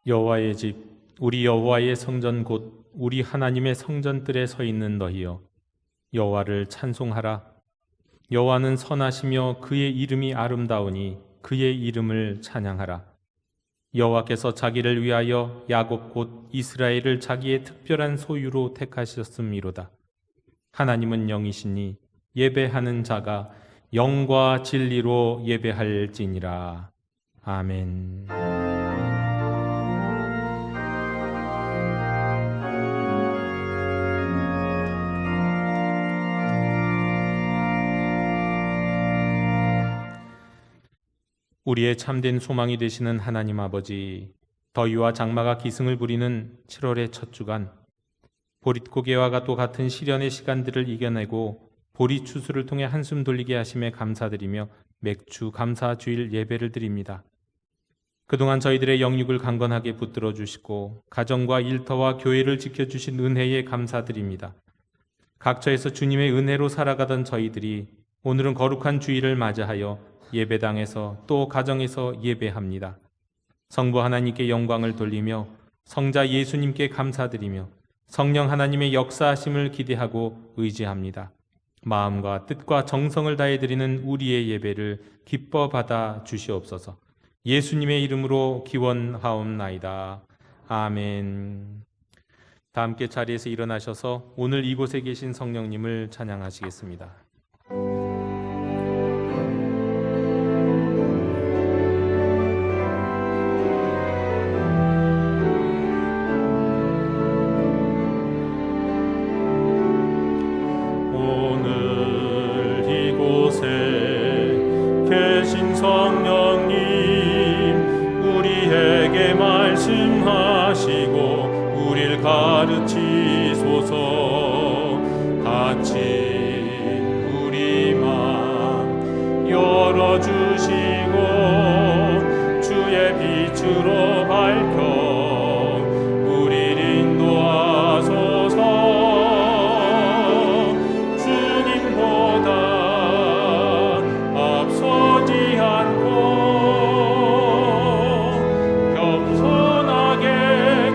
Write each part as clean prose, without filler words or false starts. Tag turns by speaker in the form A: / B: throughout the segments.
A: 여호와의 집, 우리 여호와의 성전 곧 우리 하나님의 성전들에 서 있는 너희여, 여호와를 찬송하라. 여호와는 선하시며 그의 이름이 아름다우니 그의 이름을 찬양하라. 여호와께서 자기를 위하여 야곱 곧 이스라엘을 자기의 특별한 소유로 택하셨음이로다. 하나님은 영이시니 예배하는 자가 영과 진리로 예배할지니라. 아멘. 우리의 참된 소망이 되시는 하나님 아버지, 더위와 장마가 기승을 부리는 7월의 첫 주간, 보릿고개와 또 같은 시련의 시간들을 이겨내고 보리 추수를 통해 한숨 돌리게 하심에 감사드리며 맥주 감사 주일 예배를 드립니다. 그동안 저희들의 영육을 강건하게 붙들어 주시고 가정과 일터와 교회를 지켜주신 은혜에 감사드립니다. 각처에서 주님의 은혜로 살아가던 저희들이 오늘은 거룩한 주일을 맞이하여 예배당에서 또 가정에서 예배합니다. 성부 하나님께 영광을 돌리며 성자 예수님께 감사드리며 성령 하나님의 역사하심을 기대하고 의지합니다. 마음과 뜻과 정성을 다해 드리는 우리의 예배를 기뻐 받아 주시옵소서. 예수님의 이름으로 기원하옵나이다. 아멘. 다 함께 자리에서 일어나셔서 오늘 이곳에 계신 성령님을 찬양하시겠습니다.
B: 성령님 우리에게 말씀하시고 우릴 가르치소서. 같이 우리 맘 열어주시고 주의 빛으로 밝혀 우릴 인도하소서. 주님보다 앞서지 않고 겸손하게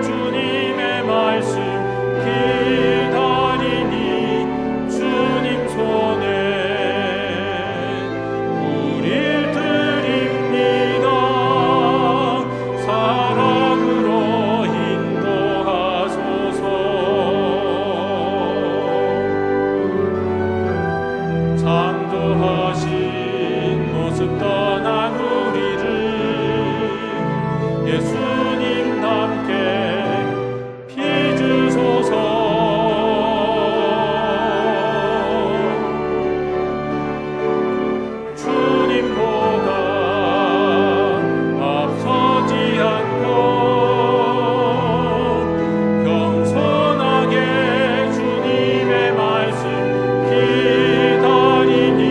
B: 주님의 말씀 기다리니 주님 손에 우릴 드립니다. 사랑으로 인도하소서. 창조하신 모습 떠난 우리를 예수님 함께 빚으소서. 주님보다 앞서지 않고 겸손하게 주님의 말씀 기다리니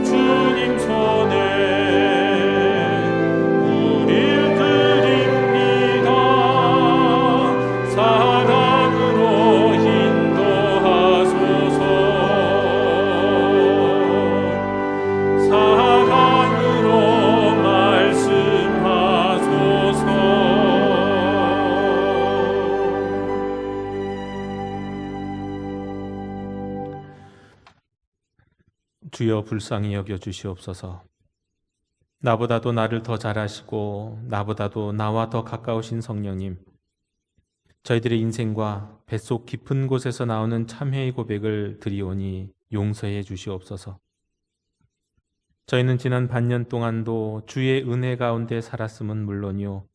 B: 주님 손에 우릴 드립니다. 사랑으로 인도하소서. 사랑으로 말씀하소서.
A: 주여 불쌍히 여겨 주시옵소서. 나보다도 나를 더 잘 아시고 나보다도 나와 더 가까우신 성령님, 저희들의 인생과 뱃속 깊은 곳에서 나오는 참회의 고백을 드리오니 용서해 주시옵소서. 저희는 지난 반년 동안도 주의 은혜 가운데 살았음은 물론이요,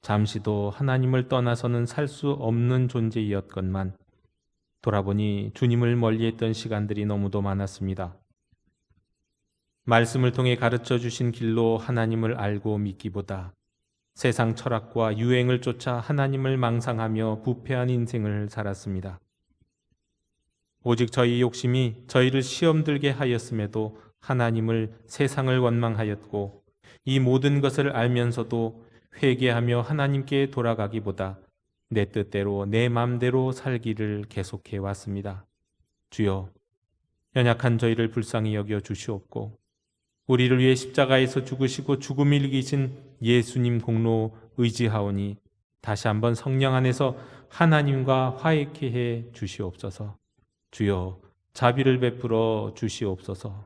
A: 잠시도 하나님을 떠나서는 살 수 없는 존재이었건만 돌아보니 주님을 멀리했던 시간들이 너무도 많았습니다. 말씀을 통해 가르쳐 주신 길로 하나님을 알고 믿기보다 세상 철학과 유행을 쫓아 하나님을 망상하며 부패한 인생을 살았습니다. 오직 저희 욕심이 저희를 시험 들게 하였음에도 하나님을, 세상을 원망하였고, 이 모든 것을 알면서도 회개하며 하나님께 돌아가기보다 내 뜻대로 내 맘대로 살기를 계속해 왔습니다. 주여, 연약한 저희를 불쌍히 여겨 주시옵고 우리를 위해 십자가에서 죽으시고 죽음을 이기신 예수님 공로 의지하오니 다시 한번 성령 안에서 하나님과 화해케 해 주시옵소서. 주여 자비를 베풀어 주시옵소서.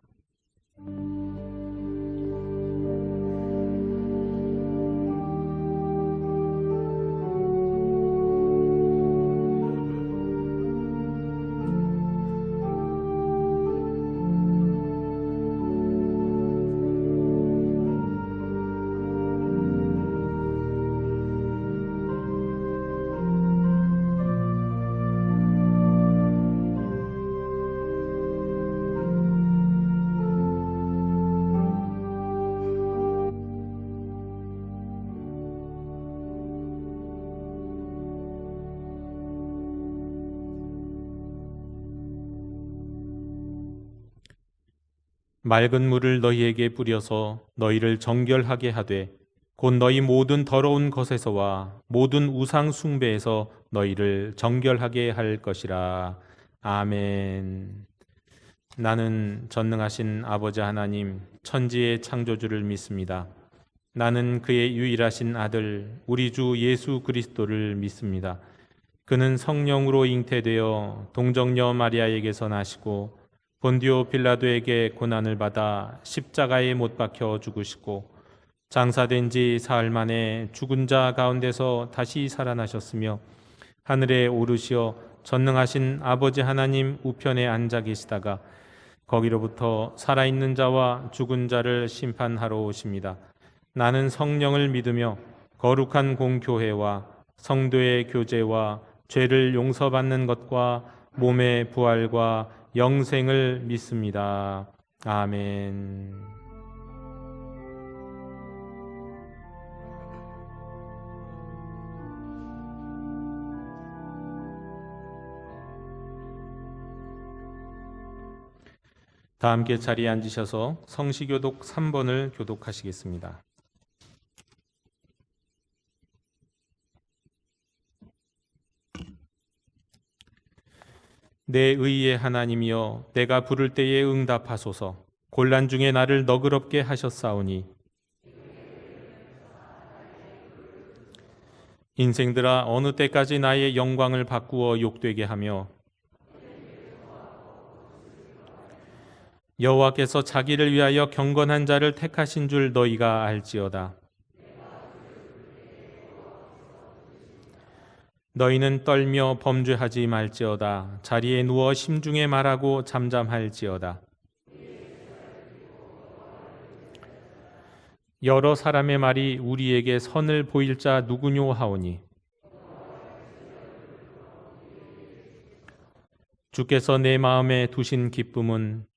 A: 맑은 물을 너희에게 뿌려서 너희를 정결하게 하되 곧 너희 모든 더러운 것에서와 모든 우상 숭배에서 너희를 정결하게 할 것이라. 아멘. 나는 전능하신 아버지 하나님 천지의 창조주를 믿습니다. 나는 그의 유일하신 아들 우리 주 예수 그리스도를 믿습니다. 그는 성령으로 잉태되어 동정녀 마리아에게서 나시고 본디오 빌라도에게 고난을 받아 십자가에 못 박혀 죽으시고 장사된 지 사흘 만에 죽은 자 가운데서 다시 살아나셨으며 하늘에 오르시어 전능하신 아버지 하나님 우편에 앉아 계시다가 거기로부터 살아있는 자와 죽은 자를 심판하러 오십니다. 나는 성령을 믿으며 거룩한 공교회와 성도의 교제와 죄를 용서받는 것과 몸의 부활과 영생을 믿습니다. 아멘. 다 함께 자리에 앉으셔서 성시교독 3번을 교독하시겠습니다. 내 의의 하나님이여 내가 부를 때에 응답하소서. 곤란 중에 나를 너그럽게 하셨사오니 인생들아 어느 때까지 나의 영광을 바꾸어 욕되게 하며 여호와께서 자기를 위하여 경건한 자를 택하신 줄 너희가 알지어다. 너희는 떨며 범죄하지 말지어다. 자리에 누워 심중에 말하고 잠잠할지어다. 여러 사람의 말이 우리에게 선을 보일 자 누구뇨 하오니 주께서 내 마음에 두신 기쁨은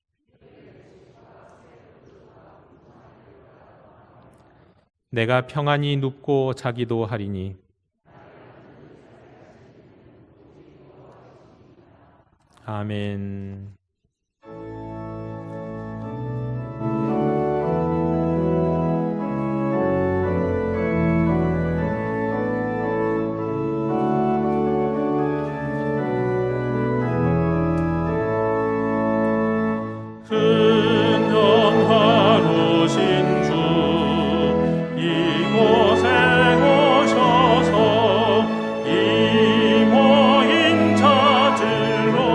A: 내가 평안히 눕고 자기도 하리니 아멘.
B: 근영하루신 주 이곳에 오셔서 이 모인 자들로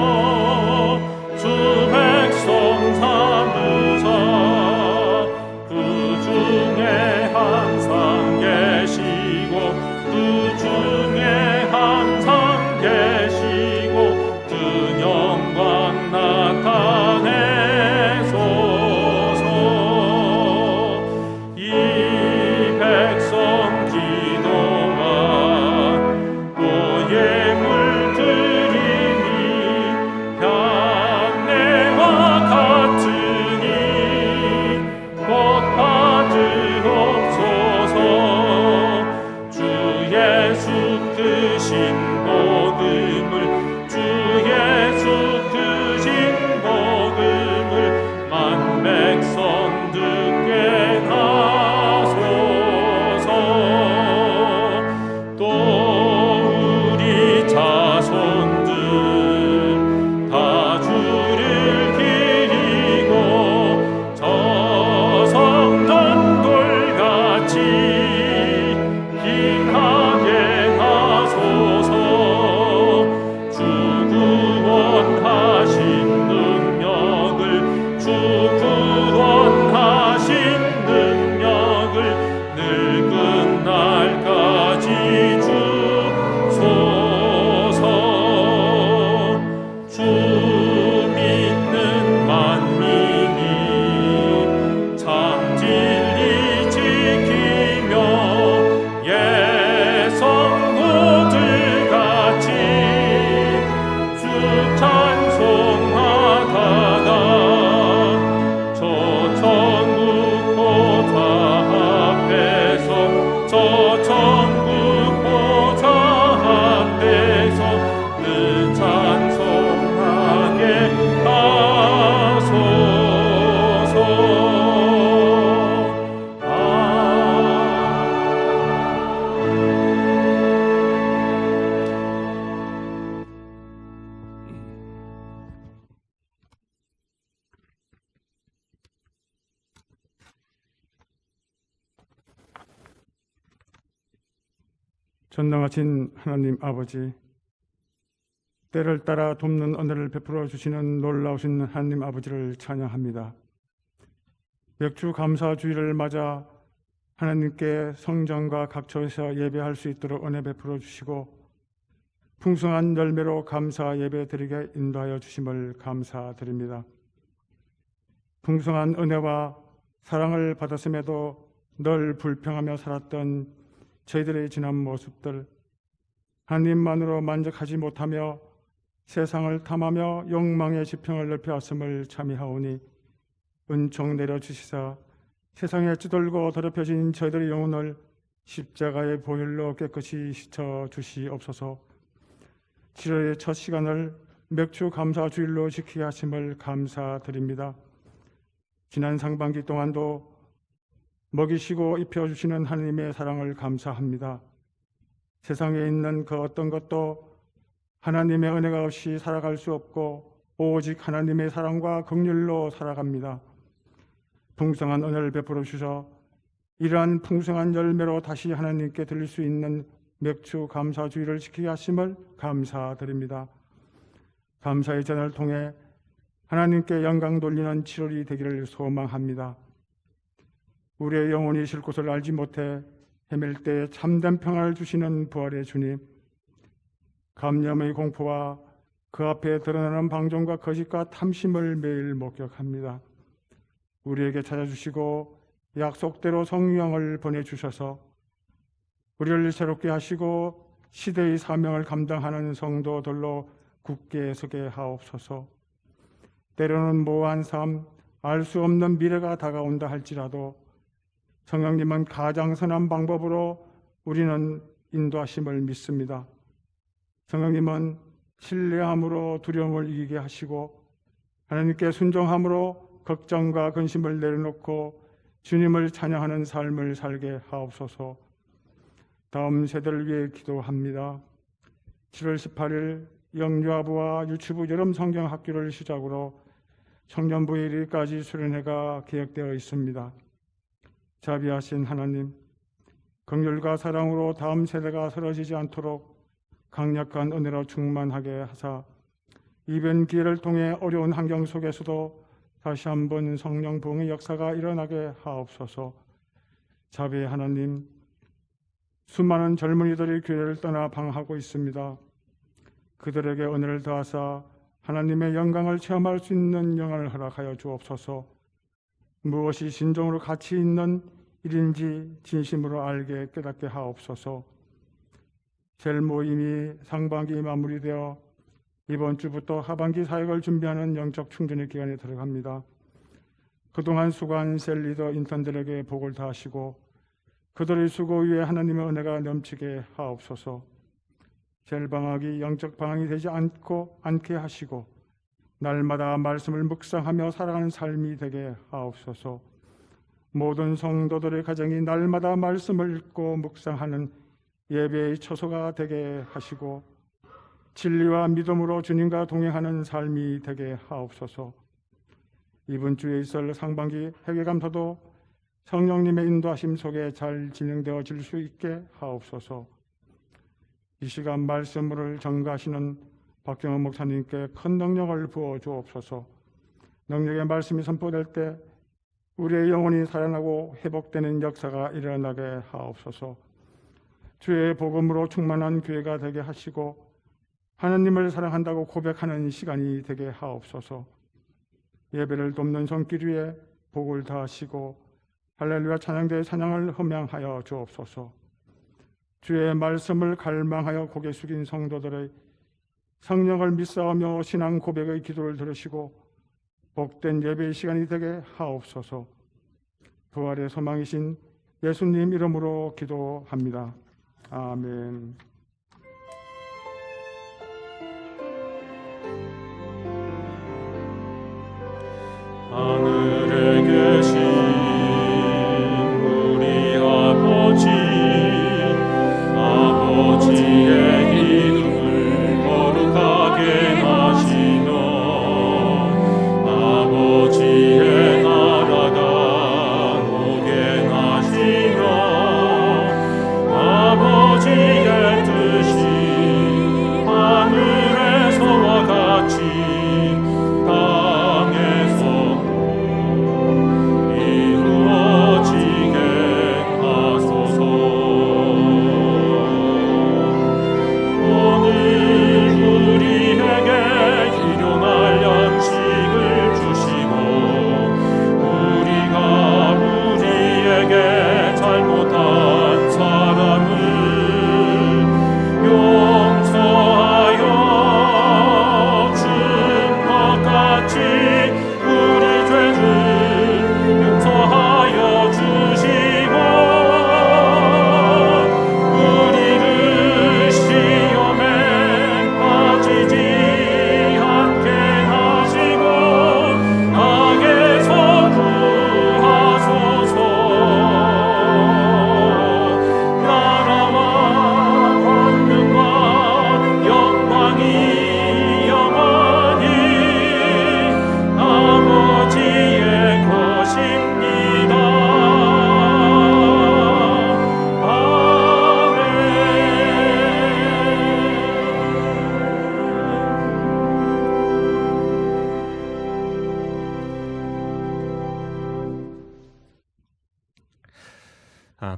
C: 전능하신 하나님 아버지, 때를 따라 돕는 은혜를 베풀어 주시는 놀라우신 하나님 아버지를 찬양합니다. 맥주 감사 주일을 맞아 하나님께 성전과 각처에서 예배할 수 있도록 은혜 베풀어 주시고 풍성한 열매로 감사 예배 드리게 인도하여 주심을 감사드립니다. 풍성한 은혜와 사랑을 받았음에도 늘 불평하며 살았던 저희들의 지난 모습들, 하나님만으로 만족하지 못하며 세상을 탐하며 욕망의 지평을 넓혀왔음을 참여하오니 은총 내려주시사 세상에 찌들고 더럽혀진 저희들의 영혼을 십자가의 보혈로 깨끗이 씻어 주시옵소서. 7월의 첫 시간을 맥주 감사 주일로 지키게 하심을 감사드립니다. 지난 상반기 동안도 먹이시고 입혀주시는 하나님의 사랑을 감사합니다. 세상에 있는 그 어떤 것도 하나님의 은혜가 없이 살아갈 수 없고 오직 하나님의 사랑과 긍휼로 살아갑니다. 풍성한 은혜를 베풀어 주셔 이러한 풍성한 열매로 다시 하나님께 드릴 수 있는 맥주 감사 주일을 지키게 하심을 감사드립니다. 감사의 전을 통해 하나님께 영광 돌리는 7월이 되기를 소망합니다. 우리의 영혼이 쉴 곳을 알지 못해 헤맬 때 참된 평안을 주시는 부활의 주님, 감염의 공포와 그 앞에 드러나는 방종과 거짓과 탐심을 매일 목격합니다. 우리에게 찾아주시고 약속대로 성령을 보내주셔서 우리를 새롭게 하시고 시대의 사명을 감당하는 성도들로 굳게 서게 하옵소서. 때로는 모호한 삶, 알 수 없는 미래가 다가온다 할지라도 성령님은 가장 선한 방법으로 우리는 인도하심을 믿습니다. 성령님은 신뢰함으로 두려움을 이기게 하시고 하나님께 순종함으로 걱정과 근심을 내려놓고 주님을 찬양하는 삶을 살게 하옵소서. 다음 세대를 위해 기도합니다. 7월 18일 영유아부와 유치부 여름 성경 학교를 시작으로 청년부 1일까지 수련회가 계획되어 있습니다. 자비하신 하나님, 긍휼과 사랑으로 다음 세대가 쓰러지지 않도록 강력한 은혜로 충만하게 하사 이번 기회를 통해 어려운 환경 속에서도 다시 한번 성령 부흥의 역사가 일어나게 하옵소서. 자비의 하나님, 수많은 젊은이들이 교회를 떠나 방황하고 있습니다. 그들에게 은혜를 더하사 하나님의 영광을 체험할 수 있는 영광을 허락하여 주옵소서. 무엇이 진정으로 가치 있는 일인지 진심으로 알게 깨닫게 하옵소서. 젤 모임이 상반기 마무리되어 이번 주부터 하반기 사역을 준비하는 영적 충전의 기간에 들어갑니다. 그동안 수고한 셀 리더 인턴들에게 복을 다하시고 그들의 수고 위에 하나님의 은혜가 넘치게 하옵소서. 셀 방학이 영적 방학이 되지 않게 하시고 날마다 말씀을 묵상하며 살아가는 삶이 되게 하옵소서. 모든 성도들의 가정이 날마다 말씀을 읽고 묵상하는 예배의 처소가 되게 하시고 진리와 믿음으로 주님과 동행하는 삶이 되게 하옵소서. 이번 주에 있을 상반기 회개감사도 성령님의 인도하심 속에 잘 진행되어질 수 있게 하옵소서. 이 시간 말씀을 전가하시는 박정원 목사님께 큰 능력을 부어 주옵소서. 능력의 말씀이 선포될 때 우리의 영혼이 살아나고 회복되는 역사가 일어나게 하옵소서. 주의 복음으로 충만한 교회가 되게 하시고 하나님을 사랑한다고 고백하는 시간이 되게 하옵소서. 예배를 돕는 손길 위에 복을 다하시고 할렐루야 찬양대의 찬양을 흠양하여 주옵소서. 주의 말씀을 갈망하여 고개 숙인 성도들의 성령을 믿사오며 신앙 고백의 기도를 들으시고 복된 예배의 시간이 되게 하옵소서. 부활의 소망이신 예수님 이름으로 기도합니다. 아멘.
B: 하늘에 계신 우리 아버지, 아버지의 이름을 거룩하게 하시며 아버지의 나라가 오게 하시며 아버지의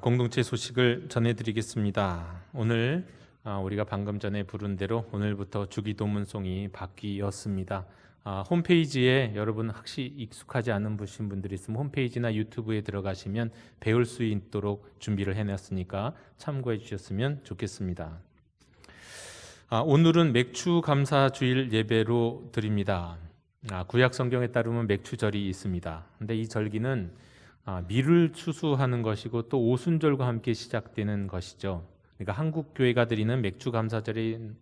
A: 공동체 소식을 전해드리겠습니다. 오늘 우리가 방금 전에 부른 대로 오늘부터 주기도문송이 바뀌었습니다. 홈페이지에 여러분 혹시 익숙하지 않은 분들이 있으면 홈페이지나 유튜브에 들어가시면 배울 수 있도록 준비를 해놨으니까 참고해 주셨으면 좋겠습니다. 오늘은 맥추 감사 주일 예배로 드립니다. 구약 성경에 따르면 맥추절이 있습니다. 근데 이 절기는 밀을 추수하는 것이고 또 오순절과 함께 시작되는 것이죠. 그러니까 한국 교회가 드리는 맥추 감사절에는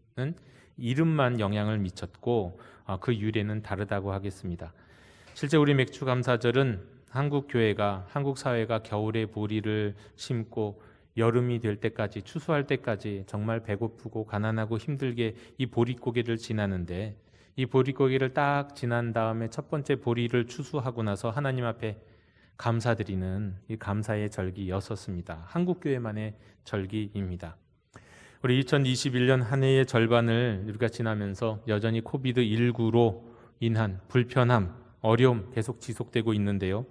A: 이름만 영향을 미쳤고 그 유래는 다르다고 하겠습니다. 실제 우리 맥추 감사절은 한국 교회가, 한국 사회가 겨울에 보리를 심고 여름이 될 때까지, 추수할 때까지 정말 배고프고 가난하고 힘들게 이 보릿고개를 지나는데, 이 보릿고개를 딱 지난 다음에 첫 번째 보리를 추수하고 나서 하나님 앞에 감사드리는 이 감사의 절기였었습니다. 한국 교회만의 절기입니다. 우리 2021년 한 해의 절반을 우리가 지나면서 여전히 코비드19로 인한 불편함, 어려움 계속 지속되고 있는데요.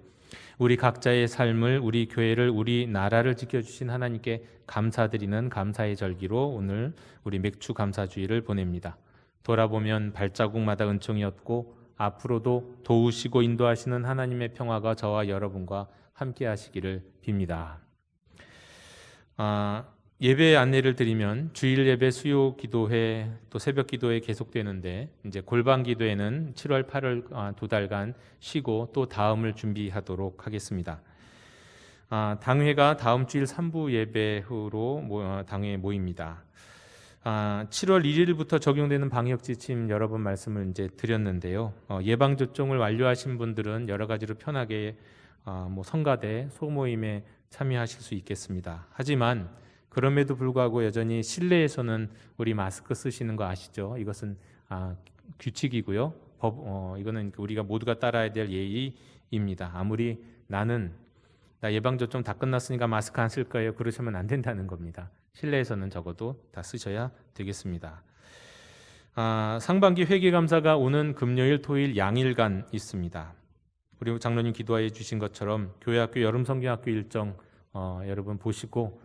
A: 우리 각자의 삶을, 우리 교회를, 우리 나라를 지켜주신 하나님께 감사드리는 감사의 절기로 오늘 우리 맥추 감사주의를 보냅니다. 돌아보면 발자국마다 은총이었고 앞으로도 도우시고 인도하시는 하나님의 평화가 저와 여러분과 함께 하시기를 빕니다. 예배 안내를 드리면 주일 예배, 수요 기도회, 또 새벽 기도회 계속되는데 이제 골방 기도회는 7월 8월 두 달간 쉬고 또 다음을 준비하도록 하겠습니다. 당회가 다음 주일 3부 예배 후로 당회에 모입니다. 7월 1일부터 적용되는 방역 지침 여러 번 말씀을 이제 드렸는데요. 예방 접종을 완료하신 분들은 여러 가지로 편하게 성가대, 소모임에 참여하실 수 있겠습니다. 하지만 그럼에도 불구하고 여전히 실내에서는 우리 마스크 쓰시는 거 아시죠? 이것은 규칙이고요. 이거는 우리가 모두가 따라야 될 예의입니다. 아무리 나 예방접종 다 끝났으니까 마스크 안 쓸 거예요, 그러시면 안 된다는 겁니다. 실내에서는 적어도 다 쓰셔야 되겠습니다. 상반기 회계감사가 오는 금요일, 토요일 양일간 있습니다. 우리 장로님 기도해 주신 것처럼 교회학교, 여름성경학교 일정 여러분 보시고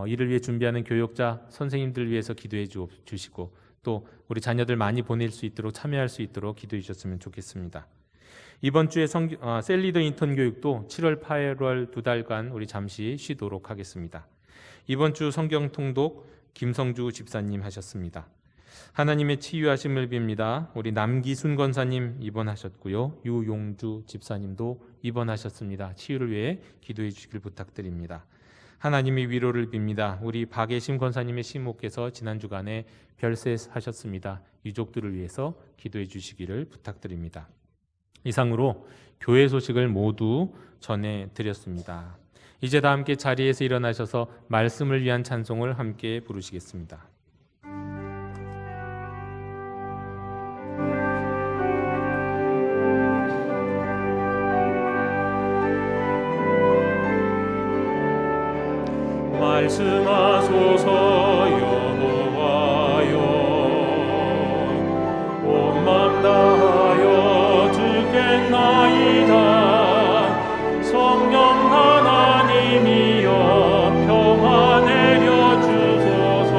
A: 이를 위해 준비하는 교육자, 선생님들 위해서 기도해 주시고 또 우리 자녀들 많이 보낼 수 있도록, 참여할 수 있도록 기도해 주셨으면 좋겠습니다. 이번 주에 셀리더 인턴 교육도 7월, 8월 두 달간 우리 잠시 쉬도록 하겠습니다. 이번 주 성경 통독 김성주 집사님 하셨습니다. 하나님의 치유하심을 빕니다. 우리 남기순 권사님 입원하셨고요. 유용주 집사님도 입원하셨습니다. 치유를 위해 기도해 주시길 부탁드립니다. 하나님의 위로를 빕니다. 우리 박예심 권사님의 시모께서 지난 주간에 별세하셨습니다. 유족들을 위해서 기도해 주시기를 부탁드립니다. 이상으로 교회 소식을 모두 전해드렸습니다. 이제 다 함께 자리에서 일어나셔서 말씀을 위한 찬송을 함께 부르시겠습니다.
B: 말씀하소서 여호와여, 온 맘 다하여 듣겠나이다. 성령 하나님이여 평화 내려 주소서.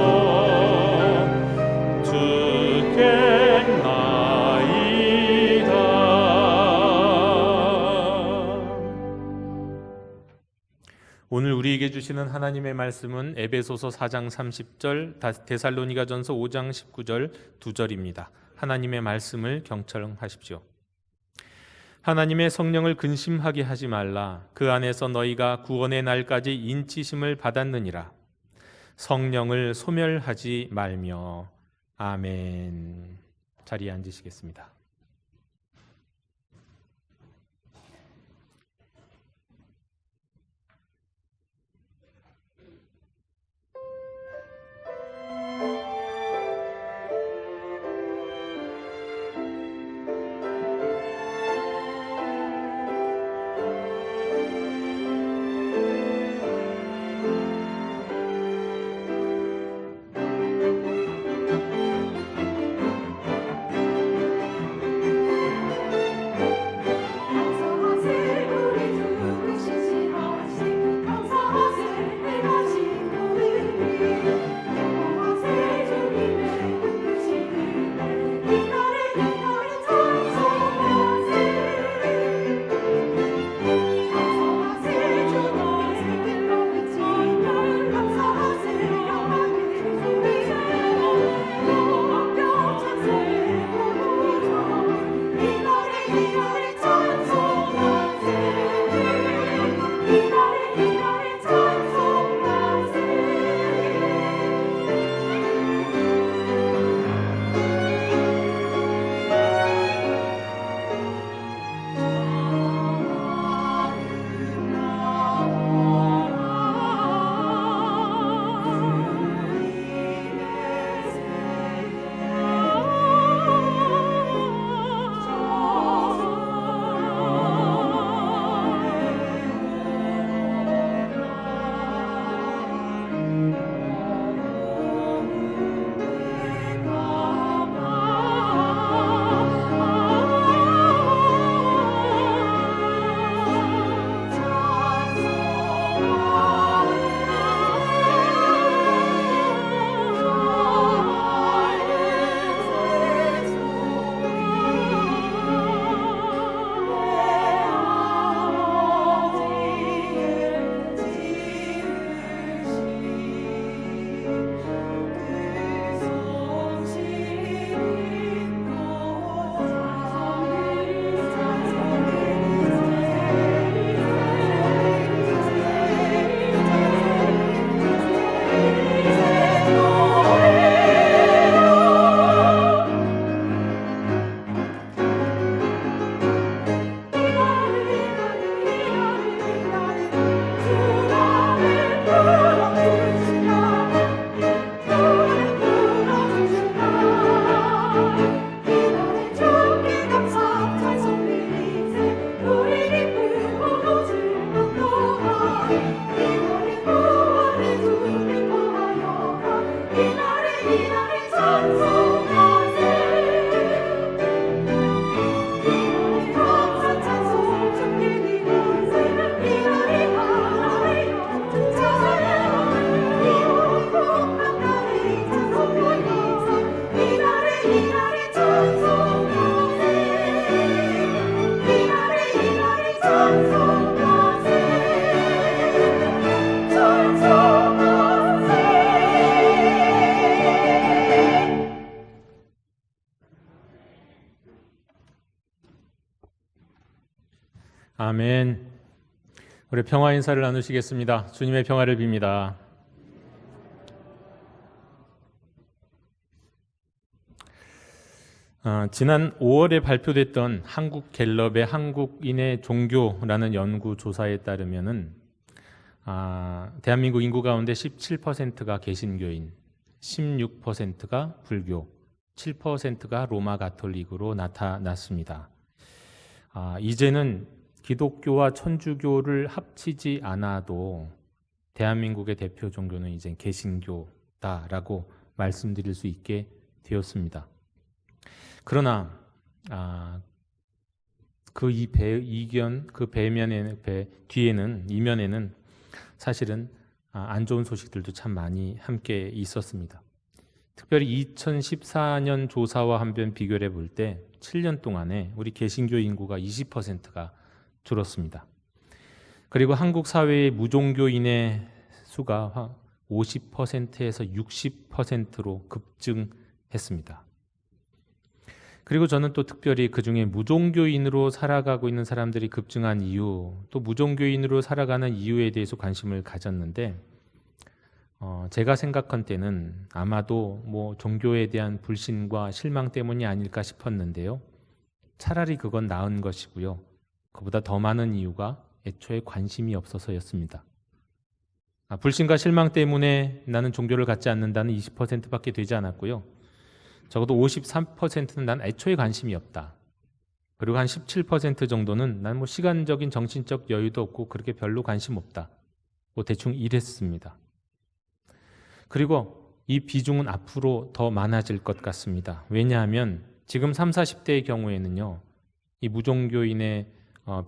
B: 듣겠나이다.
A: 오늘 우리에게 주시는 하나님의 말씀은 에베소서 4장 30절, 데살로니가전서 5장 19절 2절입니다. 하나님의 말씀을 경청하십시오. 하나님의 성령을 근심하게 하지 말라. 그 안에서 너희가 구원의 날까지 인치심을 받았느니라. 성령을 소멸하지 말며. 아멘. 자리에 앉으시겠습니다. 아멘. 우리 평화 인사를 나누시겠습니다. 주님의 평화를 빕니다. 지난 5월에 발표됐던 한국갤럽의 한국인의 종교라는 연구 조사에 따르면은 대한민국 인구 가운데 17%가 개신교인, 16%가 불교, 7%가 로마 가톨릭으로 나타났습니다. 이제는 기독교와 천주교를 합치지 않아도 대한민국의 대표 종교는 이제 개신교다라고 말씀드릴 수 있게 되었습니다. 그러나 그 이면에는 사실은 안 좋은 소식들도 참 많이 함께 있었습니다. 특별히 2014년 조사와 한번 비교해 볼 때 7년 동안에 우리 개신교 인구가 20%가 줄었습니다. 그리고 한국 사회의 무종교인의 수가 50%에서 60%로 급증했습니다. 그리고 저는 또 특별히 그중에 무종교인으로 살아가고 있는 사람들이 급증한 이유, 또 무종교인으로 살아가는 이유에 대해서 관심을 가졌는데 제가 생각한 때는 아마도 종교에 대한 불신과 실망 때문이 아닐까 싶었는데요. 차라리 그건 나은 것이고요. 그보다 더 많은 이유가 애초에 관심이 없어서였습니다. 불신과 실망 때문에 나는 종교를 갖지 않는다는 20%밖에 되지 않았고요. 적어도 53%는 난 애초에 관심이 없다. 그리고 한 17% 정도는 난 시간적인 정신적 여유도 없고 그렇게 별로 관심 없다. 대충 이랬습니다. 그리고 이 비중은 앞으로 더 많아질 것 같습니다. 왜냐하면 지금 30, 40대의 경우에는요. 이 무종교인의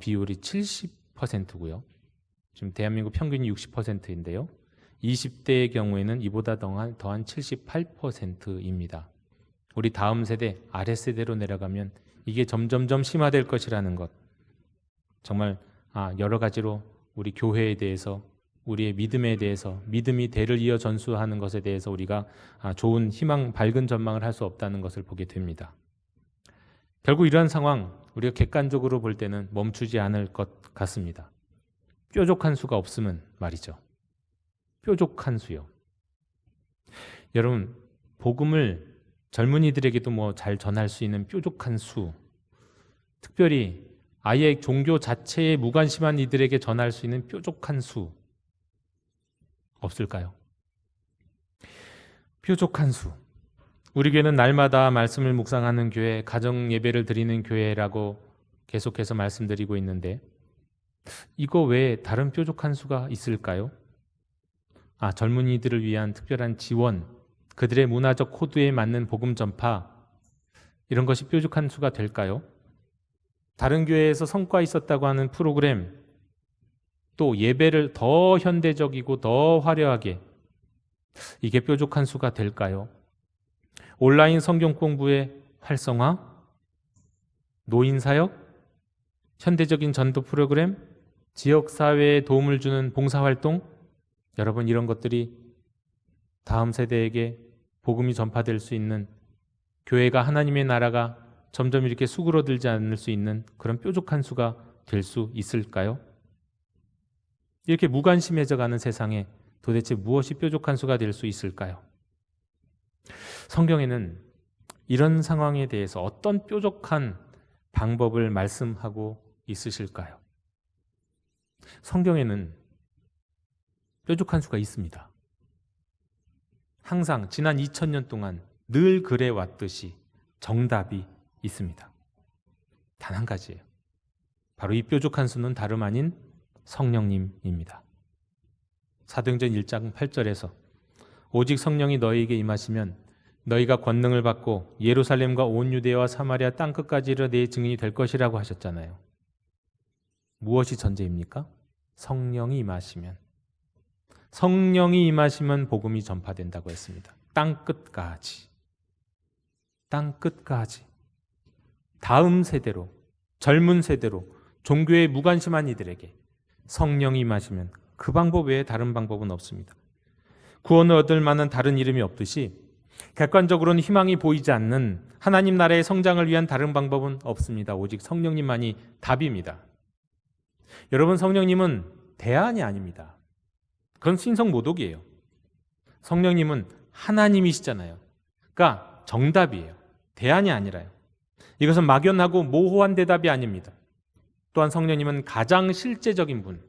A: 비율이 70%고요. 지금 대한민국 평균이 60%인데요. 20대의 경우에는 이보다 더한 78%입니다. 우리 다음 세대, 아랫세대로 내려가면 이게 점점점 심화될 것이라는 것. 정말 여러 가지로 우리 교회에 대해서, 우리의 믿음에 대해서, 믿음이 대를 이어 전수하는 것에 대해서 우리가 좋은 희망, 밝은 전망을 할 수 없다는 것을 보게 됩니다. 결국 이러한 상황, 우리가 객관적으로 볼 때는 멈추지 않을 것 같습니다. 뾰족한 수가 없으면 말이죠. 뾰족한 수요. 여러분, 복음을 젊은이들에게도 잘 전할 수 있는 뾰족한 수, 특별히 아예 종교 자체에 무관심한 이들에게 전할 수 있는 뾰족한 수 없을까요? 뾰족한 수. 우리 교회는 날마다 말씀을 묵상하는 교회, 가정 예배를 드리는 교회라고 계속해서 말씀드리고 있는데 이거 외에 다른 뾰족한 수가 있을까요? 젊은이들을 위한 특별한 지원, 그들의 문화적 코드에 맞는 복음 전파, 이런 것이 뾰족한 수가 될까요? 다른 교회에서 성과 있었다고 하는 프로그램, 또 예배를 더 현대적이고 더 화려하게, 이게 뾰족한 수가 될까요? 온라인 성경 공부의 활성화, 노인사역, 현대적인 전도 프로그램, 지역사회에 도움을 주는 봉사활동, 여러분 이런 것들이 다음 세대에게 복음이 전파될 수 있는, 교회가 하나님의 나라가 점점 이렇게 수그러들지 않을 수 있는 그런 뾰족한 수가 될 수 있을까요? 이렇게 무관심해져가는 세상에 도대체 무엇이 뾰족한 수가 될 수 있을까요? 성경에는 이런 상황에 대해서 어떤 뾰족한 방법을 말씀하고 있으실까요? 성경에는 뾰족한 수가 있습니다. 항상 지난 2000년 동안 늘 그래왔듯이 정답이 있습니다. 단 한 가지예요. 바로 이 뾰족한 수는 다름 아닌 성령님입니다. 사도행전 1장 8절에서 오직 성령이 너희에게 임하시면 너희가 권능을 받고 예루살렘과 온 유대와 사마리아 땅끝까지 이르러 내 증인이 될 것이라고 하셨잖아요. 무엇이 전제입니까? 성령이 임하시면. 성령이 임하시면 복음이 전파된다고 했습니다. 땅끝까지. 땅끝까지. 다음 세대로, 젊은 세대로, 종교에 무관심한 이들에게 성령이 임하시면 그 방법 외에 다른 방법은 없습니다. 구원을 얻을 만한 다른 이름이 없듯이 객관적으로는 희망이 보이지 않는 하나님 나라의 성장을 위한 다른 방법은 없습니다. 오직 성령님만이 답입니다. 여러분, 성령님은 대안이 아닙니다. 그건 신성모독이에요. 성령님은 하나님이시잖아요. 그러니까 정답이에요. 대안이 아니라요. 이것은 막연하고 모호한 대답이 아닙니다. 또한 성령님은 가장 실제적인 분,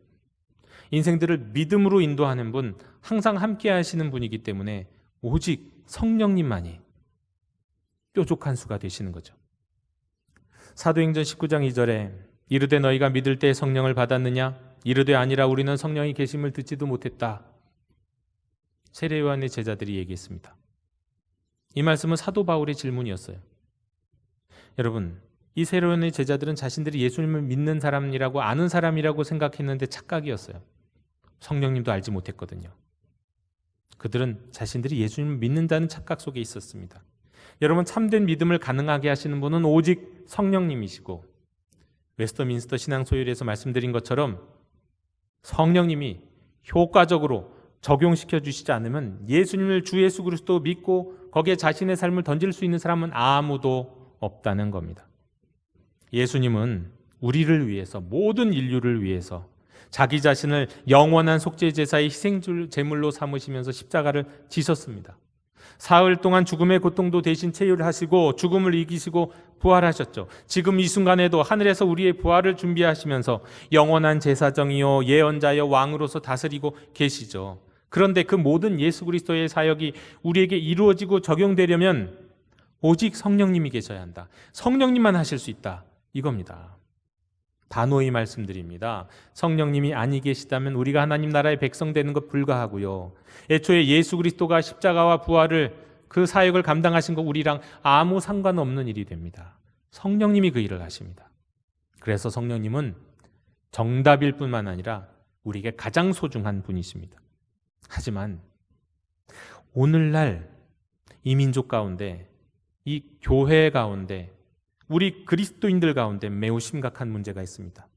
A: 인생들을 믿음으로 인도하는 분, 항상 함께 하시는 분이기 때문에 오직 성령님만이 뾰족한 수가 되시는 거죠. 사도행전 19장 2절에 이르되 너희가 믿을 때 성령을 받았느냐? 이르되 아니라 우리는 성령이 계심을 듣지도 못했다. 세례 요한의 제자들이 얘기했습니다. 이 말씀은 사도 바울의 질문이었어요. 여러분, 이 세례 요한의 제자들은 자신들이 예수님을 믿는 사람이라고 아는 사람이라고 생각했는데 착각이었어요. 성령님도 알지 못했거든요. 그들은 자신들이 예수님을 믿는다는 착각 속에 있었습니다. 여러분, 참된 믿음을 가능하게 하시는 분은 오직 성령님이시고, 웨스터민스터 신앙소율에서 말씀드린 것처럼 성령님이 효과적으로 적용시켜 주시지 않으면 예수님을 주 예수 그리스도 믿고 거기에 자신의 삶을 던질 수 있는 사람은 아무도 없다는 겁니다. 예수님은 우리를 위해서, 모든 인류를 위해서 자기 자신을 영원한 속죄 제사의 희생 제물로 삼으시면서 십자가를 지셨습니다. 사흘 동안 죽음의 고통도 대신 체휼하시고 죽음을 이기시고 부활하셨죠. 지금 이 순간에도 하늘에서 우리의 부활을 준비하시면서 영원한 제사장이요 예언자여 왕으로서 다스리고 계시죠. 그런데 그 모든 예수 그리스도의 사역이 우리에게 이루어지고 적용되려면 오직 성령님이 계셔야 한다. 성령님만 하실 수 있다. 이겁니다. 단호히 말씀드립니다. 성령님이 아니 계시다면 우리가 하나님 나라의 백성 되는 것 불가하고요. 애초에 예수 그리스도가 십자가와 부활을 그 사역을 감당하신 거 우리랑 아무 상관없는 일이 됩니다. 성령님이 그 일을 하십니다. 그래서 성령님은 정답일 뿐만 아니라 우리에게 가장 소중한 분이십니다. 하지만 오늘날 이 민족 가운데, 이 교회 가운데, 우리 그리스도인들 가운데 매우 심각한 문제가 있습니다.